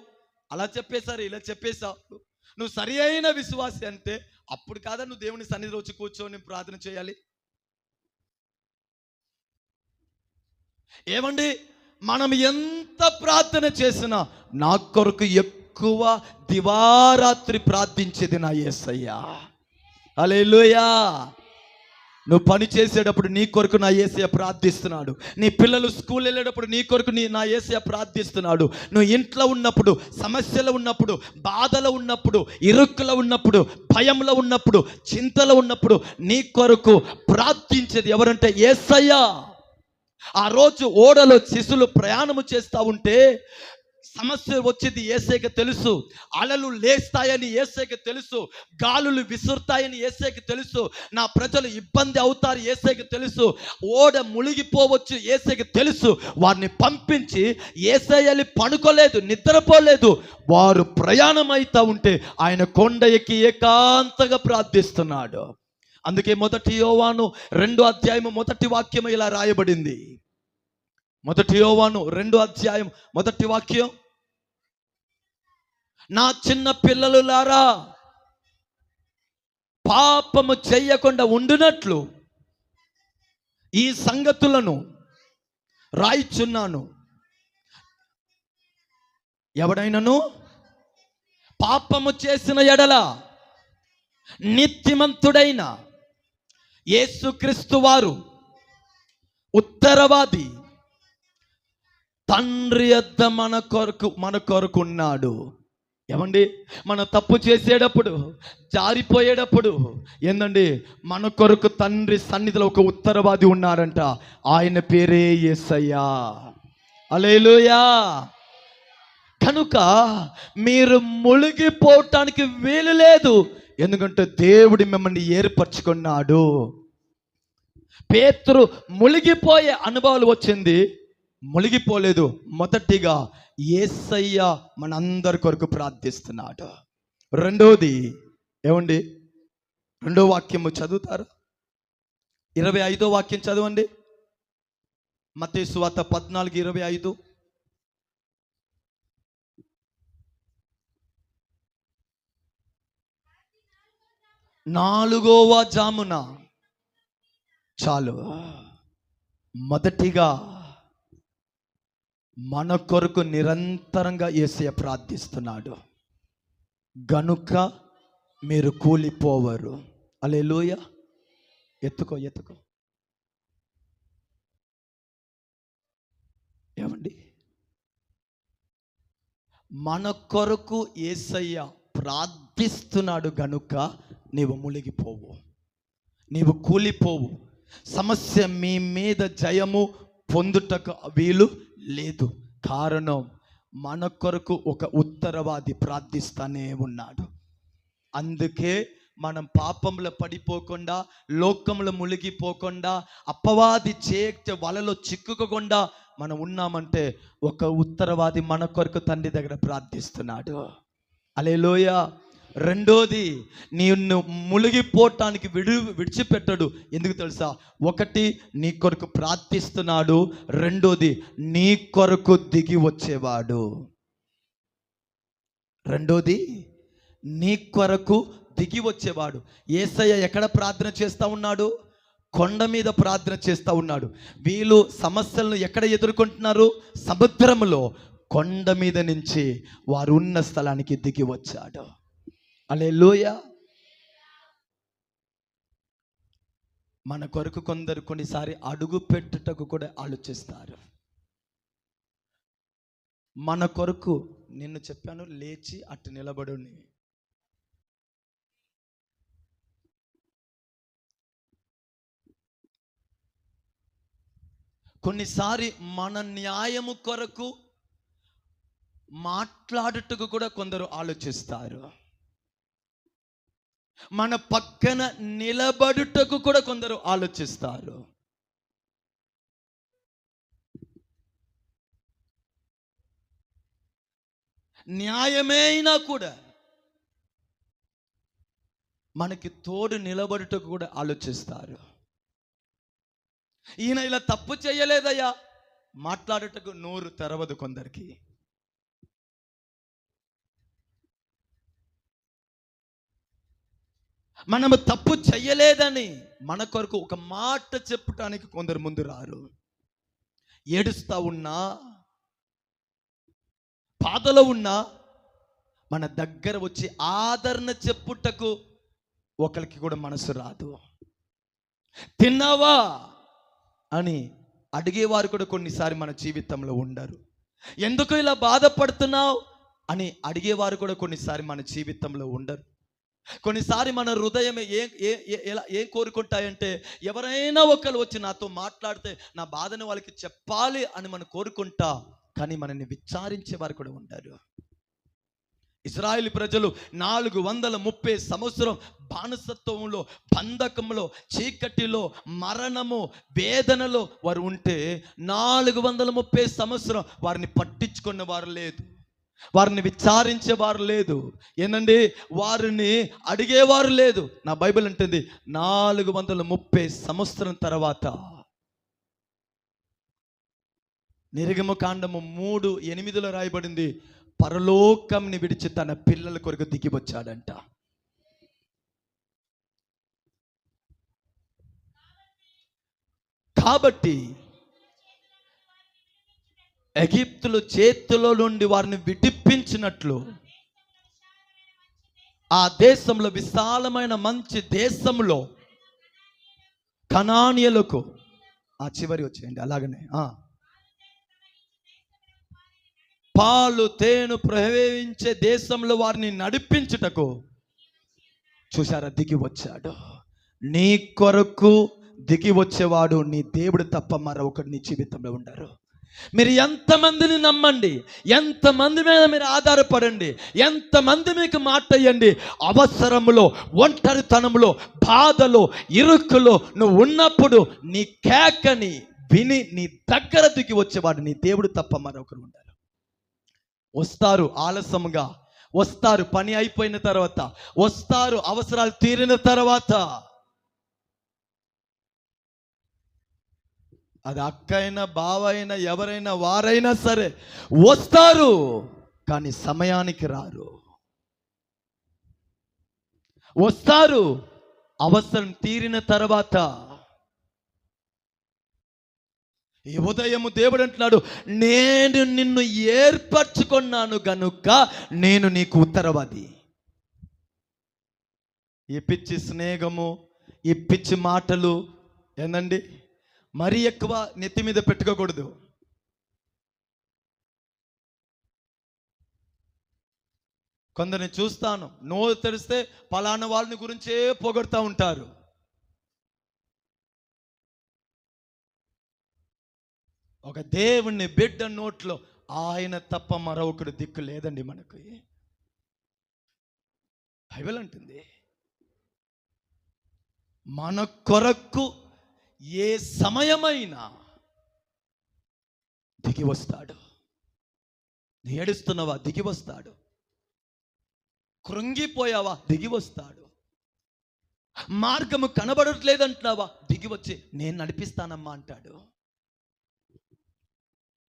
అలా చెప్పేశారు, ఇలా చెప్పేశావు, నువ్వు సరి అయిన విశ్వాసి అంటే అప్పుడు కాదా నువ్వు దేవుని సన్నిధిలో వచ్చి కూర్చొని ప్రార్థన చేయాలి. ఏమండి, మనం ఎంత ప్రార్థన చేసినా నా కొరకు ఎక్కువ దివారాత్రి ప్రార్థించేది నా యేసయ్యా. హల్లెలూయా. నువ్వు పని చేసేటప్పుడు నీ కొరకు నా యేసయ్య ప్రార్థిస్తున్నాడు. నీ పిల్లలు స్కూల్ వెళ్ళేటప్పుడు నీ కొరకు నా యేసయ్య ప్రార్థిస్తున్నాడు. నువ్వు ఇంట్లో ఉన్నప్పుడు, సమస్యలు ఉన్నప్పుడు, బాధలో ఉన్నప్పుడు, ఇరుక్కులో ఉన్నప్పుడు, భయంలో ఉన్నప్పుడు, చింతలో ఉన్నప్పుడు నీ కొరకు ప్రార్థించేది ఎవరంటే యేసయ్య. ఆ రోజు ఓడలో శిశులు ప్రయాణము చేస్తూ ఉంటే సమస్య వచ్చేది యేసయ్యకి తెలుసు, అలలు లేస్తాయని యేసయ్యకి తెలుసు, గాలులు విసురుతాయని యేసయ్యకి తెలుసు, నా ప్రజలు ఇబ్బంది అవుతారు యేసయ్యకి తెలుసు, ఓడ మునిగిపోవచ్చు యేసయ్యకి తెలుసు. వారిని పంపించి యేసయ్య పడుకోలేదు, నిద్రపోలేదు, వారు ప్రయాణం అవుతూ ఉంటే ఆయన కొండ ఎక్కి ఏకాంతంగా ప్రార్థిస్తున్నాడు. అందుకే మొదటి యోవాను 2వ అధ్యాయం మొదటి వాక్యం ఇలా రాయబడింది. మొదటి యోవాను 2వ అధ్యాయం మొదటి వాక్యం, నా చిన్న పిల్లలులారా పాపము చెయ్యకుండా ఉండునట్లు ఈ సంగతులను రాయిచున్నాను. ఎవడైనను పాపము చేసిన ఎడల నీతిమంతుడైన యేసుక్రీస్తు వారు ఉత్తరవాది తండ్రి యొద్ద మన కొరకు ఉన్నాడు. ఏమండి, మనం తప్పు చేసేటప్పుడు, జారిపోయేటప్పుడు ఏందండి, మన కొరకు తండ్రి సన్నిధిలో ఒక ఉత్తరవాది ఉన్నారంట. ఆయన పేరే యేసయ్యా. హల్లెలూయా. కనుక మీరు మునిగిపోవటానికి వీలు లేదు, ఎందుకంటే దేవుడు మిమ్మల్ని ఏర్పరచుకున్నాడు. పేతురు మునిగిపోయే అనుభవాలు వచ్చింది, మునిగిపోలేదు. మొదటిగా యేసయ్య మనందరి కొరకు ప్రార్థిస్తున్నాడు. రెండోది ఏమండి, 2వ వాక్యము చదువుతారు, 25వ వాక్యం చదవండి. మత్తయి సువార్త 14:25. నాలుగవ జామున చాలు, మొదటిగా మన కొరకు నిరంతరంగా యేసయ్య ప్రార్థిస్తున్నాడు. గనుక మీరు కూలిపోవరు. హల్లెలూయా. ఎత్తుకో. ఏమండి, మన కొరకు యేసయ్య ప్రార్థిస్తున్నాడు గనుక నీవు మునిగిపోవు, నీవు కూలిపోవు. సమస్య మీ మీద జయము పొందుటకు వీలు లేదు. కారణం, మన కొరకు ఒక ఉత్తరవాది ప్రార్థిస్తానే ఉన్నాడు. అందుకే మనం పాపంలో పడిపోకుండా, లోకంలో మునిగిపోకుండా, అపవాది చేతి వలలో చిక్కుకోకుండా మనం ఉన్నామంటే ఒక ఉత్తరవాది మన కొరకు తండ్రి దగ్గర ప్రార్థిస్తున్నాడు. హల్లెలూయా. రెండోది, నిన్ను మునిగిపోవటానికి విడిచిపెట్టడు. ఎందుకు తెలుసా? ఒకటి, నీ కొరకు ప్రార్థిస్తున్నాడు. రెండోది, నీ కొరకు దిగి వచ్చేవాడు. రెండోది, నీ కొరకు దిగి వచ్చేవాడు. యేసయ్య ఎక్కడ ప్రార్థన చేస్తూ ఉన్నాడు? కొండ మీద ప్రార్థన చేస్తూ ఉన్నాడు. వీళ్ళు సమస్యలను ఎక్కడ ఎదుర్కొంటున్నారు? సముద్రంలో. కొండ మీద నుంచి వారు ఉన్న స్థలానికి దిగి వచ్చాడు. హల్లెలూయా. మన కొరకు కొందరు కొన్నిసారి అడుగు పెట్టుటకు కూడా ఆలోచిస్తారు. మన కొరకు నిన్ను చెప్పాను, లేచి అటు నిలబడు. కొన్నిసారి మన న్యాయము కొరకు మాట్లాడుటకు కూడా కొందరు ఆలోచిస్తారు. మన పక్కన నిలబడుటకు కూడా కొందరు ఆలోచిస్తారు. న్యాయమే అయినా కూడా మనకి తోడు నిలబడుటకు కూడా ఆలోచిస్తారు. ఈయన ఇలా తప్పు చేయలేదయ్యా, మాట్లాడుటకు నోరు తెరవదు కొందరికి. మనము తప్పు చెయ్యలేదని మన కొరకు ఒక మాట చెప్పటానికి కొందరు ముందు రారు. ఏడుస్తా ఉన్నా, బాధలో ఉన్నా మన దగ్గర వచ్చి ఆదరణ చెప్పుటకు ఒకరికి కూడా మనసు రాదు. తిన్నావా అని అడిగేవారు కూడా కొన్నిసారి మన జీవితంలో ఉండరు. ఎందుకు ఇలా బాధపడుతున్నావు అని అడిగేవారు కూడా కొన్నిసారి మన జీవితంలో ఉండరు. కొన్నిసారి మన హృదయం ఏం కోరుకుంటాయంటే, ఎవరైనా ఒకరు వచ్చి నాతో మాట్లాడితే నా బాధను వాళ్ళకి చెప్పాలి అని మనం కోరుకుంటా, కానీ మనల్ని విచారించే వారు కూడా ఉండరు. ఇశ్రాయేలు ప్రజలు 430 సంవత్సరం బానిసత్వంలో, బంధకంలో, చీకటిలో, మరణము, వేదనలో వారు ఉంటే 430 సంవత్సరం వారిని పట్టించుకున్న వారు లేదు, వారిని విచారించేవారు లేదు, ఏంటండి వారిని అడిగేవారు లేదు. నా బైబిల్ అంటుంది 430 సంవత్సరం తర్వాత నిర్గమకాండము 3:8 రాయబడింది, పరలోకంని విడిచి తన పిల్లల కొరకు దిగి వచ్చాడంట. కాబట్టి ఎగిప్తుల చేతిలో నుండి వారిని విడిపించినట్లు ఆ దేశంలో, విశాలమైన మంచి దేశంలో కనానీయులకు, ఆ చివరి వచ్చేయండి అలాగనే, పాలు తేనె ప్రవహించే దేశంలో వారిని నడిపించుటకు చూసారా దిగి వచ్చాడు. నీ కొరకు దిగి వచ్చేవాడు నీ దేవుడు తప్ప మరొకరు నీ జీవితంలో ఉండరు. మీరు ఎంతమందిని నమ్మండి, ఎంతమంది మీద మీరు ఆధారపడండి, ఎంతమంది మీకు మాట అయ్యండి, అవసరములో, ఒంటరితనంలో, బాధలో, ఇరుకులో నువ్వు ఉన్నప్పుడు నీ కేకని విని నీ దగ్గర దిగి వచ్చేవాడు నీ దేవుడు తప్ప మరొకరు ఉండరు. వస్తారు ఆలస్యంగా, వస్తారు పని అయిపోయిన తర్వాత, వస్తారు అవసరాలు తీరిన తర్వాత. అది అక్కైనా, బావైనా, ఎవరైనా, వారైనా సరే వస్తారు, కానీ సమయానికి రారు. వస్తారు అవసరం తీరిన తర్వాత. ఈ ఉదయము దేవుడు అంటున్నాడు, నేను నిన్ను ఏర్పరచుకున్నాను గనుక నేను నీకు ఉత్తరవాది. ఈ పిచ్చి స్నేహము, ఈ పిచ్చి మాటలు ఏందండి మరీ ఎక్కువ నెత్తి మీద పెట్టుకోకూడదు. కొందరిని చూస్తాను, నోరు తెరిస్తే పలానా వాళ్ళని గురించే పొగడుతూ ఉంటారు. ఒక దేవుణ్ణి బిడ్డ నోట్లో ఆయన తప్ప మరొకడు దిక్కు లేదండి మనకు. బైబిల్ అంటుంది మన కొరకు ఏ సమయమైనా దిగి వస్తాడు. ఏడుస్తున్నావా దిగి వస్తాడు, కృంగిపోయావా దిగి వస్తాడు, మార్గము కనబడట్లేదంటున్నావా దిగి వచ్చి నేను నడిపిస్తానమ్మా అంటాడు.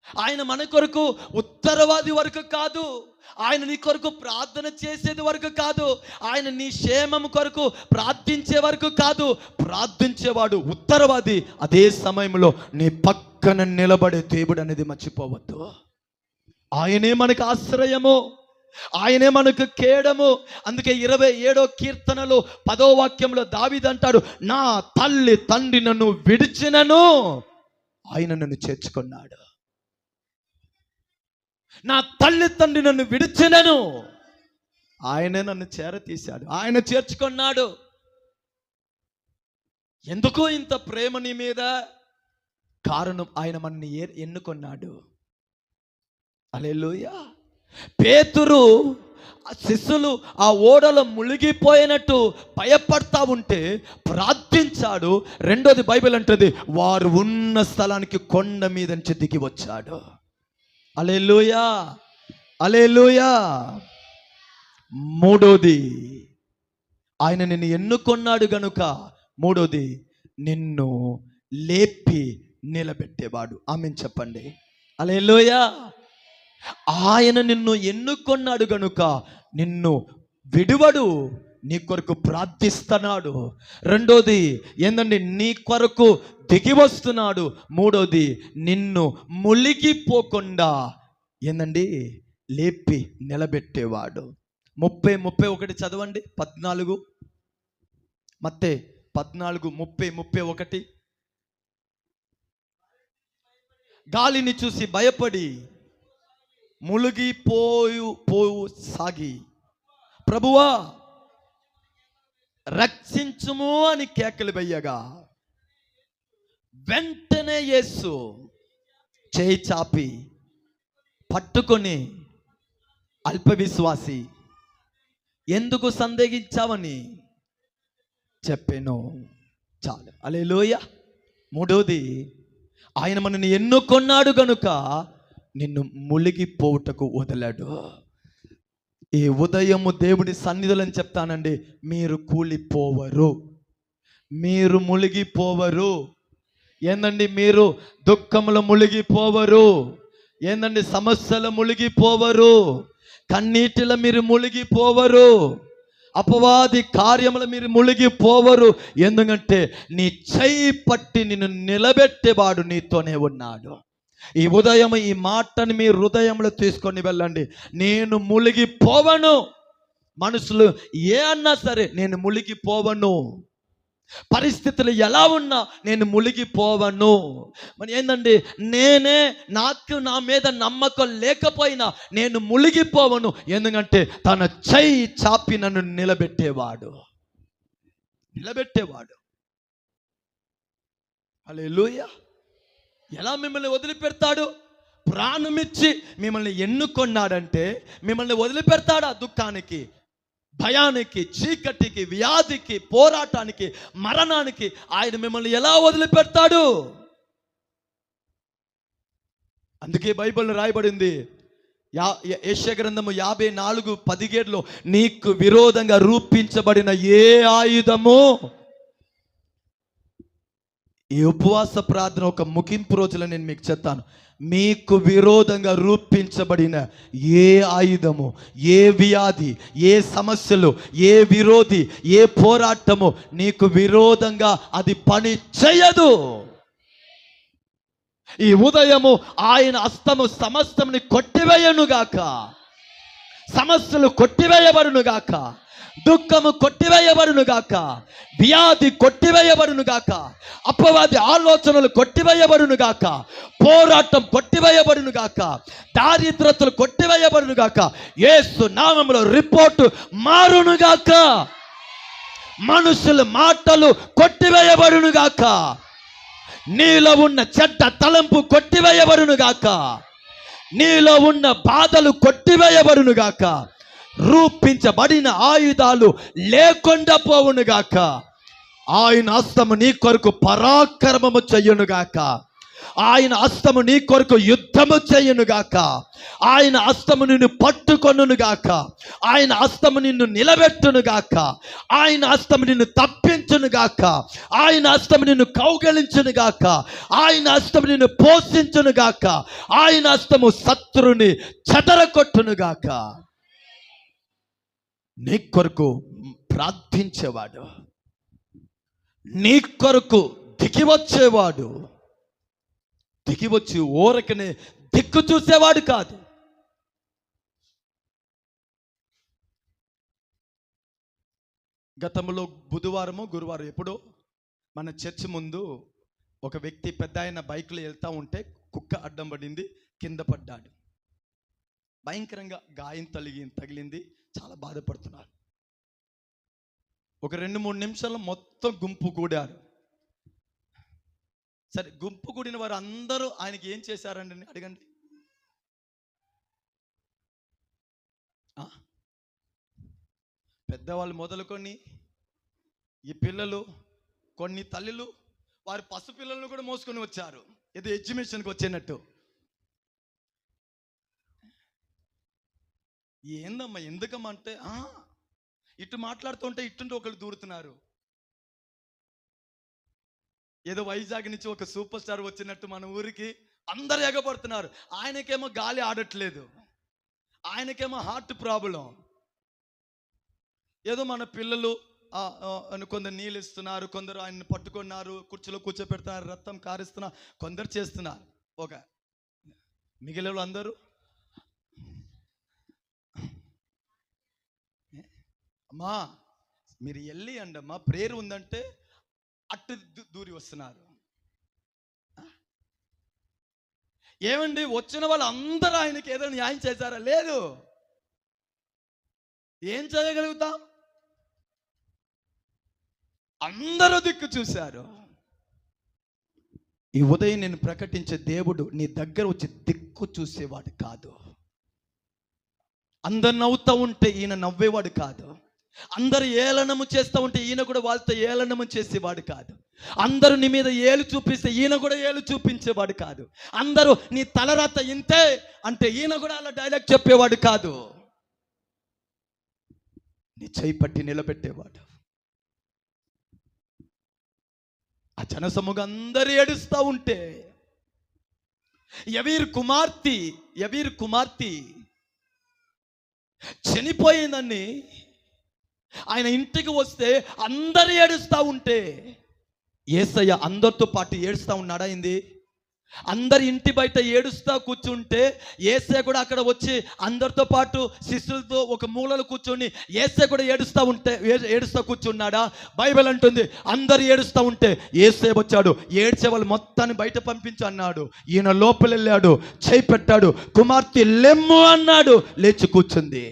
ఆయన మన కొరకు ఉత్తరవాది వరకు కాదు, ఆయన నీ కొరకు ప్రార్థన చేసేది వరకు కాదు, ఆయన నీ క్షేమం కొరకు ప్రార్థించే వరకు కాదు. ప్రార్థించేవాడు ఉత్తరవాది, అదే సమయంలో నీ పక్కన నిలబడే దేవుడు అనేది మర్చిపోవద్దు. ఆయనే మనకు ఆశ్రయము, ఆయనే మనకు కేడము. అందుకే 27వ కీర్తనలో 10వ వాక్యంలో దావీదు అంటాడు, నా తల్లి తండ్రి నన్ను విడిచినను ఆయన నన్ను చేర్చుకున్నాడు. నా తల్లి తండ్రి నన్ను విడిచినను ఆయనే నన్ను చేరతీశాడు, ఆయన చేర్చుకున్నాడు. ఎందుకు ఇంత ప్రేమ నీ మీద? కారణం ఆయన మనల్ని ఎన్నుకున్నాడు. హల్లెలూయా. పేతురు శిష్యులు ఆ ఓడలో మునిగిపోయినట్టు భయపడతా ఉంటే ప్రార్థించాడు. రెండోది బైబిల్ అంటుంది, వారు ఉన్న స్థలానికి కొండ మీద నుంచి దిగి వచ్చాడు. హల్లెలూయా. హల్లెలూయా. మూడోది, ఆయన నిన్ను ఎన్నుకొన్నాడు గనుక, మూడోది నిన్ను లేపి నిలబెట్టేవాడు. ఆమేన్ చెప్పండి. హల్లెలూయా. ఆయన నిన్ను ఎన్నుకొన్నాడు గనుక నిన్ను విడువడు, నీ కొరకు ప్రార్థిస్తున్నాడు. రెండోది ఏందండి, నీ కొరకు దిగి వస్తున్నాడు. మూడోది నిన్ను ములిగిపోకుండా ఏందండి లేపి నిలబెట్టేవాడు. 30:31 చదవండి. 14 మత్తయి 14:30-31. గాలిని చూసి భయపడి మునిగిపోవు సాగి, ప్రభువా రక్షించుము అని కేకలు వేయగా, వెంటనే యేసు చేయి చాపి పట్టుకొని, అల్పవిశ్వాసి ఎందుకు సందేహించావని చెప్పాను. చాలు. హల్లెలూయా. మూడోది, ఆయన మనల్ని ఎన్నుకొన్నాడు గనుక నిన్ను మునిగిపోవుటకు వదలాడు. ఈ ఉదయము దేవుడి సన్నిధిలో చెప్తానండి, మీరు కూలిపోవరు, మీరు మునిగిపోవరు. ఏందండి, మీరు దుఃఖములు మునిగిపోవరు. ఏందండి, సమస్యలు మునిగిపోవరు. కన్నీటిలో మీరు మునిగిపోవరు. అపవాది కార్యములు మీరు మునిగిపోవరు. ఎందుకంటే నీ చెయ్యి పట్టి నిన్ను నిలబెట్టేవాడు నీతోనే ఉన్నాడు. ఈ ఉదయం ఈ మాటని మీ హృదయంలో తీసుకొని వెళ్ళండి. నేను మునిగిపోవను. మనుషులు ఏ అన్నా సరే నేను మునిగిపోవను. పరిస్థితులు ఎలా ఉన్నా నేను మునిగిపోవను. మరి ఏందండి, నాకు నా మీద నమ్మకం లేకపోయినా నేను మునిగిపోవను. ఎందుకంటే తన చెయ్యి చాపి నన్ను నిలబెట్టేవాడు. హల్లెలూయా. ఎలా మిమ్మల్ని వదిలిపెడతాడు? ప్రాణమిచ్చి మిమ్మల్ని ఎన్నుకొన్నాడంటే మిమ్మల్ని వదిలిపెడతాడా? దుఃఖానికి, భయానికి, చీకటికి, వ్యాధికి, పోరాటానికి, మరణానికి ఆయన మిమ్మల్ని ఎలా వదిలిపెడతాడు? అందుకే బైబిల్లో రాయబడింది, యెషయా గ్రంథము 54:17 నీకు విరోధంగా రూపించబడిన ఏ ఆయుధము. ఈ ఉపవాస ప్రార్థన ఒక ముగింపు రోజులో నేను మీకు చెప్తాను. మీకు విరోధంగా రూపించబడిన ఏ ఆయుధము, ఏ వ్యాధి, ఏ సమస్యలు, ఏ విరోధి, ఏ పోరాటము నీకు విరోధంగా అది పని చేయదు. ఈ ఉదయము ఆయన హస్తము సమస్తముని కొట్టివేయనుగాక, సమస్యలు కొట్టివేయబడునుగాక, దుఃఖము కొట్టివేయబడునుగాక, వ్యాధి కొట్టివేయబడునుగాక, అపవాది ఆలోచనలు కొట్టివేయబడునుగాక, పోరాటం కొట్టివేయబడునుగాక, దారిద్రతలు కొట్టివేయబడునుగాక. యేసు నామములో రిపోర్టు మారునుగాక, మనుషుల మాటలు కొట్టివేయబడునుగాక, నీలో ఉన్న చెడ్డ తలంపు కొట్టివేయబడునుగాక, నీలో ఉన్న బాధలు కొట్టివేయబడునుగాక, రూపించబడిన ఆయుధాలు లేకుండా పోవునుగాక. ఆయన హస్తము నీ కొరకు పరాక్రమము చెయ్యునుగాక, ఆయన హస్తము నీ కొరకు యుద్ధము చెయ్యునుగాక, ఆయన హస్తము నిన్ను పట్టుకొనుగాక, ఆయన హస్తము నిన్ను నిలబెట్టునుగాక, ఆయన హస్తము నిన్ను తప్పించునుగాక, ఆయన హస్తము నిన్ను కౌగలించునుగాక, ఆయన హస్తము నిన్ను పోషించునుగాక, ఆయన హస్తము శత్రుని చెదరగొట్టునుగాక. నీ కొరకు ప్రార్థించేవాడు, నీ కొరకు దిగివచ్చేవాడు, దిగివచ్చి ఊరకనే దిక్కు చూసేవాడు కాదు. గతంలో బుధవారము గురువారం ఎప్పుడో మన చర్చి ముందు ఒక వ్యక్తి పెద్ద ఆయన బైక్లో వెళ్తూ ఉంటే కుక్క అడ్డం పడింది, కింద పడ్డాడు. భయంకరంగా గాయం తగిలింది, చాలా బాధపడుతున్నారు. ఒక 2-3 నిమిషాల్లో మొత్తం గుంపు కూడారు. సరే, గుంపు కూడిన వారు అందరూ ఆయనకి ఏం చేశారండి అడగండి. పెద్దవాళ్ళు మొదలుకొని ఈ పిల్లలు, కొన్ని తల్లులు వారి పసు పిల్లలను కూడా మోసుకొని వచ్చారు, ఇది ఎగ్జిబిషన్కి వచ్చేనట్టు. ఏందమ్మా ఎందుకమ్మా అంటే ఇటు మాట్లాడుతుంటే ఇటుంటే ఒకళ్ళు దూరుతున్నారు. ఏదో వైజాగ్ నుంచి ఒక సూపర్ స్టార్ వచ్చినట్టు మన ఊరికి అందరు ఎగబడుతున్నారు. ఆయనకేమో గాలి ఆడట్లేదు, ఆయనకేమో హార్ట్ ప్రాబ్లం. ఏదో మన పిల్లలు కొందరు నీళ్ళు ఇస్తున్నారు, కొందరు ఆయన్ని పట్టుకున్నారు, కుర్చీలో కూర్చోపెడుతున్నారు, రక్తం కారిస్తున్నారు, కొందరు చేస్తున్నారు. ఒక మిగిలిన అందరూ అమ్మా మీరు వెళ్ళి అండమ్మా ప్రేయర్ ఉందంటే అట్టు దూరి వస్తున్నారు. ఏమండి వచ్చిన వాళ్ళు అందరూ ఆయనకి ఏదో న్యాయం చేశారా? లేదు. ఏం చేయగలుగుతాం? అందరూ దిక్కు చూశారు. ఈ ఉదయం నేను ప్రకటించే దేవుడు నీ దగ్గర వచ్చి దిక్కు చూసేవాడు కాదు. అందరు నవ్వుతూ ఉంటే ఈయన నవ్వేవాడు కాదు. అందరు ఏళనము చేస్తూ ఉంటే ఈయన కూడా వాళ్ళతో ఏళనము చేసేవాడు కాదు. అందరూ నీ మీద ఏలు చూపిస్తే ఈయన కూడా ఏలు చూపించేవాడు కాదు. అందరూ నీ తలరాత ఇంతే అంటే ఈయన కూడా అలా డైలాగ్ చెప్పేవాడు కాదు. నీ చేయి పట్టి నిలబెట్టేవాడు. ఆ జనసమూహం అందరూ ఏడుస్తూ ఉంటే యవీర్ కుమార్తె చనిపోయిందని ఆయన ఇంటికి వస్తే అందరు ఏడుస్తూ ఉంటే యేసయ్య అందరితో పాటు ఏడుస్తూ ఉన్నాడా? ఏంది? అందరి ఇంటి బయట ఏడుస్తూ కూర్చుంటే యేసయ్య కూడా అక్కడ వచ్చి అందరితో పాటు శిష్యులతో ఒక మూలలో కూర్చొని యేసయ్య కూడా ఏడుస్తూ కూర్చున్నాడా? బైబిల్ అంటుంది అందరు ఏడుస్తూ ఉంటే యేసయ్య వచ్చాడు, ఏడ్చే వాళ్ళు మొత్తాన్ని బయట పంపించి అన్నాడు. ఈయన లోపల వెళ్ళాడు, చేయి పెట్టాడు, కుమార్తె లెమ్ము అన్నాడు, లేచి కూర్చుంది.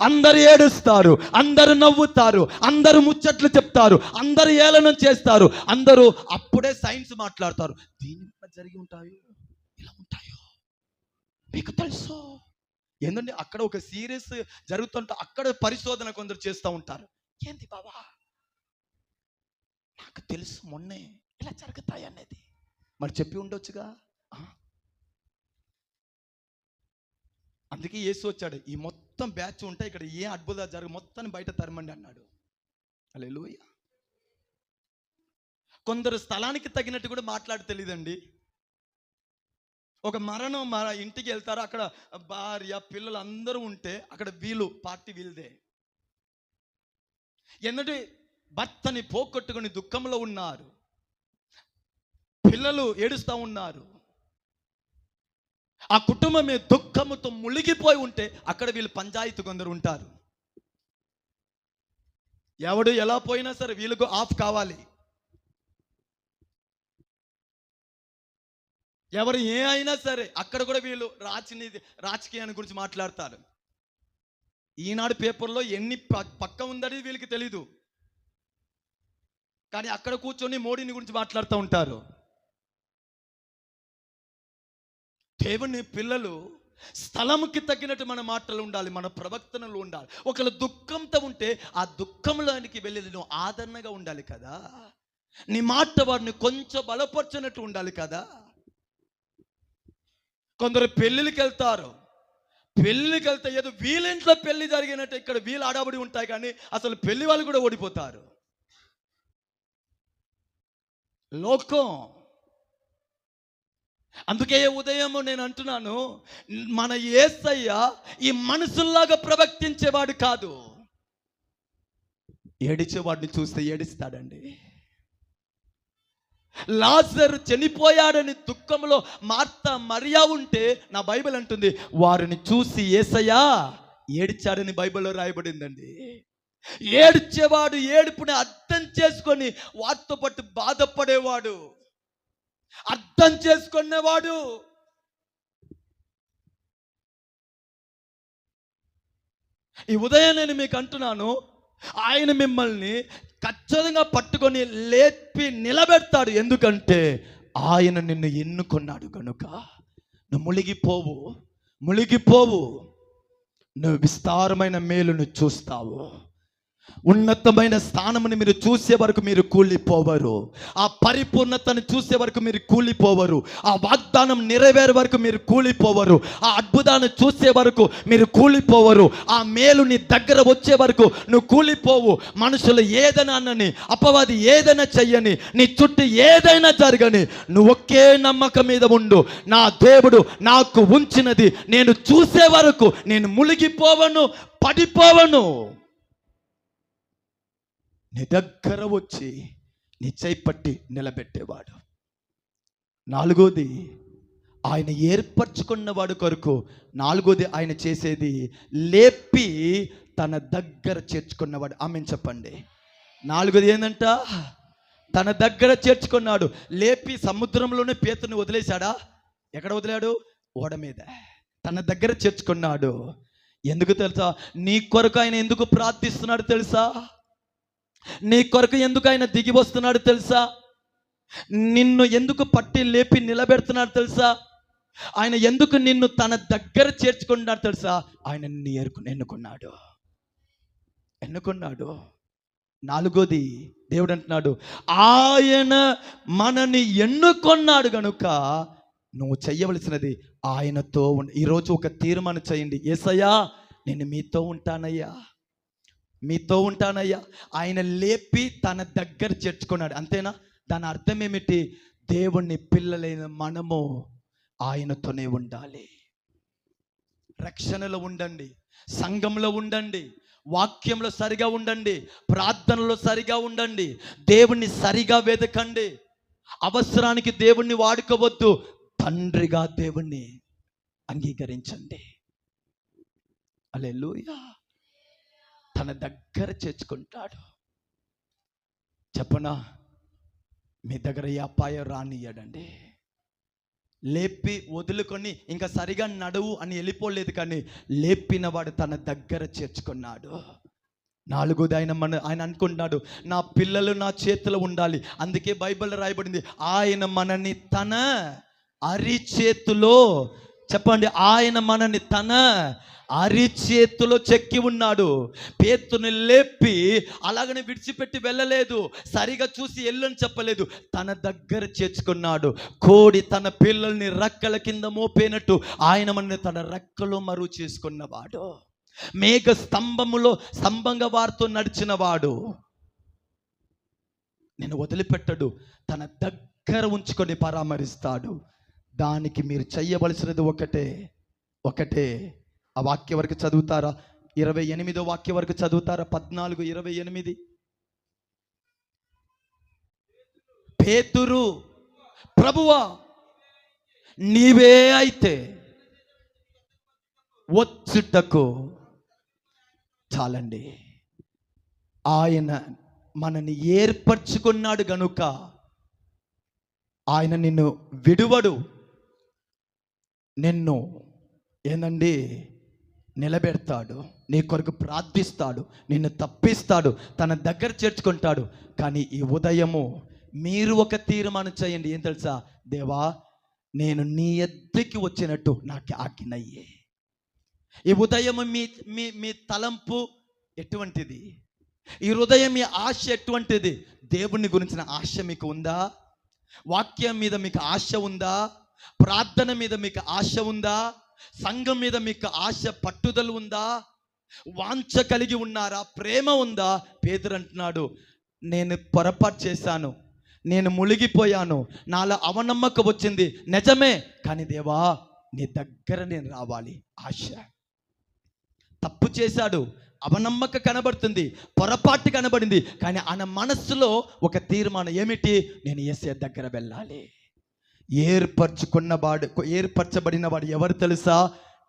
అందరు ఏడుస్తారు, అందరు నవ్వుతారు, అందరు ముచ్చట్లు చెప్తారు, అందరు ఏళనం చేస్తారు, అందరూ అప్పుడే సైన్స్ మాట్లాడతారు. దీని జరిగి ఉంటాయో ఇలా ఉంటాయో మీకు తెలుసు. ఏంటంటే అక్కడ ఒక సీరియస్ జరుగుతుంటే అక్కడ పరిశోధన కొందరు చేస్తూ ఉంటారు. ఏంది బాబా నాకు తెలుసు మొన్నే ఇలా జరుగుతాయి అనేది మరి చెప్పి ఉండొచ్చుగా. అందుకే యేసు వచ్చాడు, ఈ మొత్తం బ్యాచ్ ఉంటే ఇక్కడ ఏ అద్భుతాలు జరగ మొత్తాన్ని బయట తరమండి అన్నాడు. హల్లెలూయా. కొందరు స్థలానికి తగినట్టు కూడా మాట్లాడి తెలియదండి. ఒక మరణం ఇంటికి వెళ్తారు, అక్కడ భార్య పిల్లలు అందరూ ఉంటే అక్కడ పార్టీ వీళ్ళదే. ఎందుకంటే భర్తని పోగొట్టుకుని దుఃఖంలో ఉన్నారు, పిల్లలు ఏడుస్తూ ఉన్నారు, ఆ కుటుంబమే దుఃఖముతో మునిగిపోయి ఉంటే అక్కడ వీళ్ళు పంచాయతీ కొందరు ఉంటారు. ఎవడు ఎలా పోయినా సరే వీళ్ళకు ఆఫ్ కావాలి. ఎవరు ఏ అయినా సరే అక్కడ కూడా వీళ్ళు రాజకీయాన్ని గురించి మాట్లాడతారు. ఈనాడు పేపర్లో ఎన్ని పక్క ఉందని వీళ్ళకి తెలీదు, కానీ అక్కడ కూర్చొని మోడీని గురించి మాట్లాడుతూ ఉంటారు. దేవుని పిల్లలు స్థలముకి తగ్గినట్టు మన మాటలు ఉండాలి, మన ప్రవర్తనలు ఉండాలి. ఒకళ్ళు దుఃఖంతో ఉంటే ఆ దుఃఖంలోనికి వెళ్ళి నువ్వు ఆదరణగా ఉండాలి కదా. నీ మాట వారిని కొంచెం బలపరచినట్టు ఉండాలి కదా. కొందరు పెళ్ళిళ్ళకి వెళ్తారు, పెళ్ళిళ్ళకి వెళ్తే ఏదో వీళ్ళింట్లో పెళ్లి జరిగినట్టు ఇక్కడ వీళ్ళు ఆడబడి ఉంటాయి, కానీ అసలు పెళ్లి వాళ్ళు కూడా ఓడిపోతారు. లోకం. అందుకే ఉదయం నేను అంటున్నాను, మన యేసయ్య ఈ మనుషుల్లాగా ప్రవర్తించేవాడు కాదు. ఏడిచేవాడిని చూస్తే ఏడిస్తాడండి. లాజరు చనిపోయాడని దుఃఖంలో మార్తా మరియా ఉంటే నా బైబిల్ అంటుంది వారిని చూసి యేసయ్య ఏడ్చాడని బైబిల్లో రాయబడిందండి. ఏడ్చేవాడు ఏడుపుని అర్థం చేసుకొని వారితో పాటు బాధపడేవాడు, అర్థం చేసుకునేవాడు. ఈ ఉదయం నేను మీకు అంటున్నాను, ఆయన మిమ్మల్ని ఖచ్చితంగా పట్టుకొని లేపి నిలబెడతాడు. ఎందుకంటే ఆయన నిన్ను ఎన్నుకున్నాడు కనుక. నువ్వు మునిగిపోవు, నువ్వు విస్తారమైన మేలును చూస్తావు. ఉన్నతమైన స్థానముని మీరు చూసే వరకు మీరు కూలిపోవరు. ఆ పరిపూర్ణతను చూసే వరకు మీరు కూలిపోవరు. ఆ వాగ్దానం నెరవేరే వరకు మీరు కూలిపోవరు. ఆ అద్భుతాన్ని చూసే వరకు మీరు కూలిపోవరు. ఆ మేలు నీ దగ్గర వచ్చే వరకు నువ్వు కూలిపోవు. మనుషులు ఏదైనా అన్నని, అపవాది ఏదైనా చెయ్యని, నీ చుట్టూ ఏదైనా జరగని, నువ్వు ఒకే నమ్మకం మీద ఉండు. నా దేవుడు నాకు ఉంచినది నేను చూసే వరకు నేను మునిగిపోవను, పడిపోవను. నీ దగ్గర వచ్చి నీ చేయి పట్టి నిలబెట్టేవాడు. నాలుగోది, ఆయన ఏర్పరచుకున్నవాడు కొరకు నాలుగోది ఆయన చేసేది లేపి తన దగ్గర చేర్చుకున్నవాడు. ఆమెన్ చెప్పండి. నాలుగోది ఏంటంట? తన దగ్గర చేర్చుకున్నాడు. లేపి సముద్రంలోనే పేతుని వదిలేశాడా? ఎక్కడ వదిలాడు? ఓడ మీద. తన దగ్గర చేర్చుకున్నాడు. ఎందుకు తెలుసా? నీ కొరకు ఆయన ఎందుకు ప్రార్థిస్తున్నాడు తెలుసా? నీ కొరకు ఎందుకు ఆయన దిగి వస్తున్నాడు తెలుసా? నిన్ను ఎందుకు పట్టి లేపి నిలబెడుతున్నాడు తెలుసా? ఆయన ఎందుకు నిన్ను తన దగ్గర చేర్చుకున్నాడు తెలుసా? ఆయన నిన్ను ఎన్నుకున్నాడు. నాలుగోది, దేవుడు అంటున్నాడు, ఆయన మనని ఎన్నుకున్నాడు గనుక నువ్వు చెయ్యవలసినది ఆయనతో ఈరోజు ఒక తీర్మానం చేయండి. యేసయ్యా, నేను మీతో ఉంటానయ్యా. ఆయన లేపి తన దగ్గర చేర్చుకున్నాడు. అంతేనా? దాని అర్థం ఏమిటి? దేవుని పిల్లలైన మనము ఆయనతోనే ఉండాలి. రక్షణలో ఉండండి, సంఘంలో ఉండండి, వాక్యంలో సరిగా ఉండండి, ప్రార్థనలో సరిగా ఉండండి, దేవుణ్ణి సరిగా వెతకండి. అవసరానికి దేవుణ్ణి వాడుకోవద్దు, తండ్రిగా దేవుణ్ణి అంగీకరించండి. హల్లెలూయా. తన దగ్గర చేర్చుకుంటాడు. చెప్పనా, మీ దగ్గర ఏ అపాయం రానియ్యడండి. లేపి వదులుకొని ఇంకా సరిగా నడువు అని వెళ్ళిపోలేదు, కానీ లేపిన వాడు తన దగ్గర చేర్చుకున్నాడు. నాలుగోది, ఆయన అనుకుంటున్నాడు, నా పిల్లలు నా చేతిలో ఉండాలి. అందుకే బైబిల్లో రాయబడింది, ఆయన మనని తన అరిచేతిలో, చెప్పండి, ఆయన మనని తన అరిచేతిలో చెక్కి ఉన్నాడు. పేతుని లేపి అలాగనే విడిచిపెట్టి వెళ్ళలేదు, సరిగా చూసి వెళ్ళని చెప్పలేదు, తన దగ్గర చేర్చుకున్నాడు. కోడి తన పిల్లల్ని రెక్కల కింద మోపేనట్టు ఆయన మనని తన రెక్కలో మరువు చేసుకున్నవాడు. మేఘ స్తంభంగా వారితో నడిచిన వాడు. నేను వదిలిపెట్టడు, తన దగ్గర ఉంచుకొని పరామరిస్తాడు. దానికి మీరు చెయ్యవలసినది ఒకటే. ఆ వాక్య వరకు చదువుతారా? 28వ వాక్య వరకు చదువుతారా? 14:28. పేతురు, ప్రభువా నీవే అయితే వచ్చుటకు చాలండి. ఆయన మనని ఏర్పరచుకున్నాడు గనుక ఆయన నిన్ను విడువడు, నిన్ను ఏందండి నిలబెడతాడు, నీ కొరకు ప్రార్థిస్తాడు, నిన్ను తప్పిస్తాడు, తన దగ్గర చేర్చుకుంటాడు. కానీ ఈ ఉదయము మీరు ఒక తీర్మానం చేయండి. ఏం తెలుసా? దేవా, నేను నీ ఎద్దకి వచ్చినట్టు నాకు ఆజ్ఞయ్యే. ఈ ఉదయం మీ తలంపు ఎటువంటిది? ఈ హృదయం మీ ఆశ ఎటువంటిది? దేవుని గురించిన ఆశ మీకు ఉందా? వాక్యం మీద మీకు ఆశ ఉందా? ప్రార్థన మీద మీకు ఆశ ఉందా? సంఘం మీద మీకు ఆశ, పట్టుదల ఉందా? వాంఛ కలిగి ఉన్నారా? ప్రేమ ఉందా? పేతురు అంటున్నాడు, నేను పొరపాటు చేశాను, నేను మునిగిపోయాను, నాలో అవనమ్మకం వచ్చింది నిజమే, కానీ దేవా నీ దగ్గర నేను రావాలి. ఆశ. తప్పు చేశాడు, అవనమ్మక కనబడుతుంది, పొరపాటు కనబడింది, కానీ ఆయన మనస్సులో ఒక తీర్మానం ఏమిటి? నేను యేసయ్య దగ్గర వెళ్ళాలి. ఏర్పరచబడిన వాడు ఎవరు తెలుసా?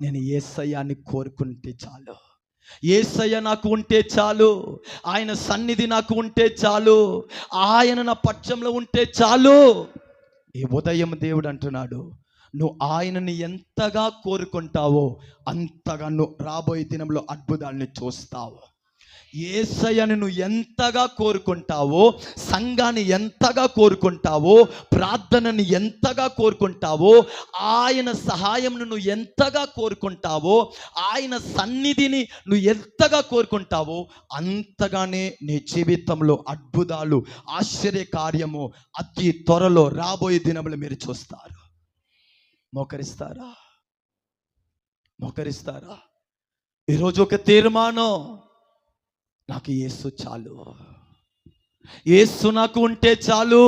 నేను యేసయ్యని కోరుకుంటే చాలు, యేసయ్య నాకు ఉంటే చాలు, ఆయన సన్నిధి నాకు ఉంటే చాలు, ఆయన నా పక్షంలో ఉంటే చాలు. ఈ ఉదయం దేవుడు అంటున్నాడు, నువ్వు ఆయనని ఎంతగా కోరుకుంటావో అంతగా నువ్వు రాబోయే దినంలో అద్భుతాన్ని చూస్తావు. యేసయ్యను నువ్వు ఎంతగా కోరుకుంటావో, సంఘాన్ని ఎంతగా కోరుకుంటావో, ప్రార్థనని ఎంతగా కోరుకుంటావో, ఆయన సహాయంను నువ్వు ఎంతగా కోరుకుంటావో, ఆయన సన్నిధిని నువ్వు ఎంతగా కోరుకుంటావో, అంతగానే నీ జీవితంలో అద్భుతాలు, ఆశ్చర్య కార్యము అతి త్వరలో రాబోయే దినములు మీరు చూస్తారు. మోకరిస్తారా? మోకరిస్తారా? ఈరోజు ఒక తీర్మానం, నాకు యేసు చాలు, యేసు నాకు ఉంటే చాలు.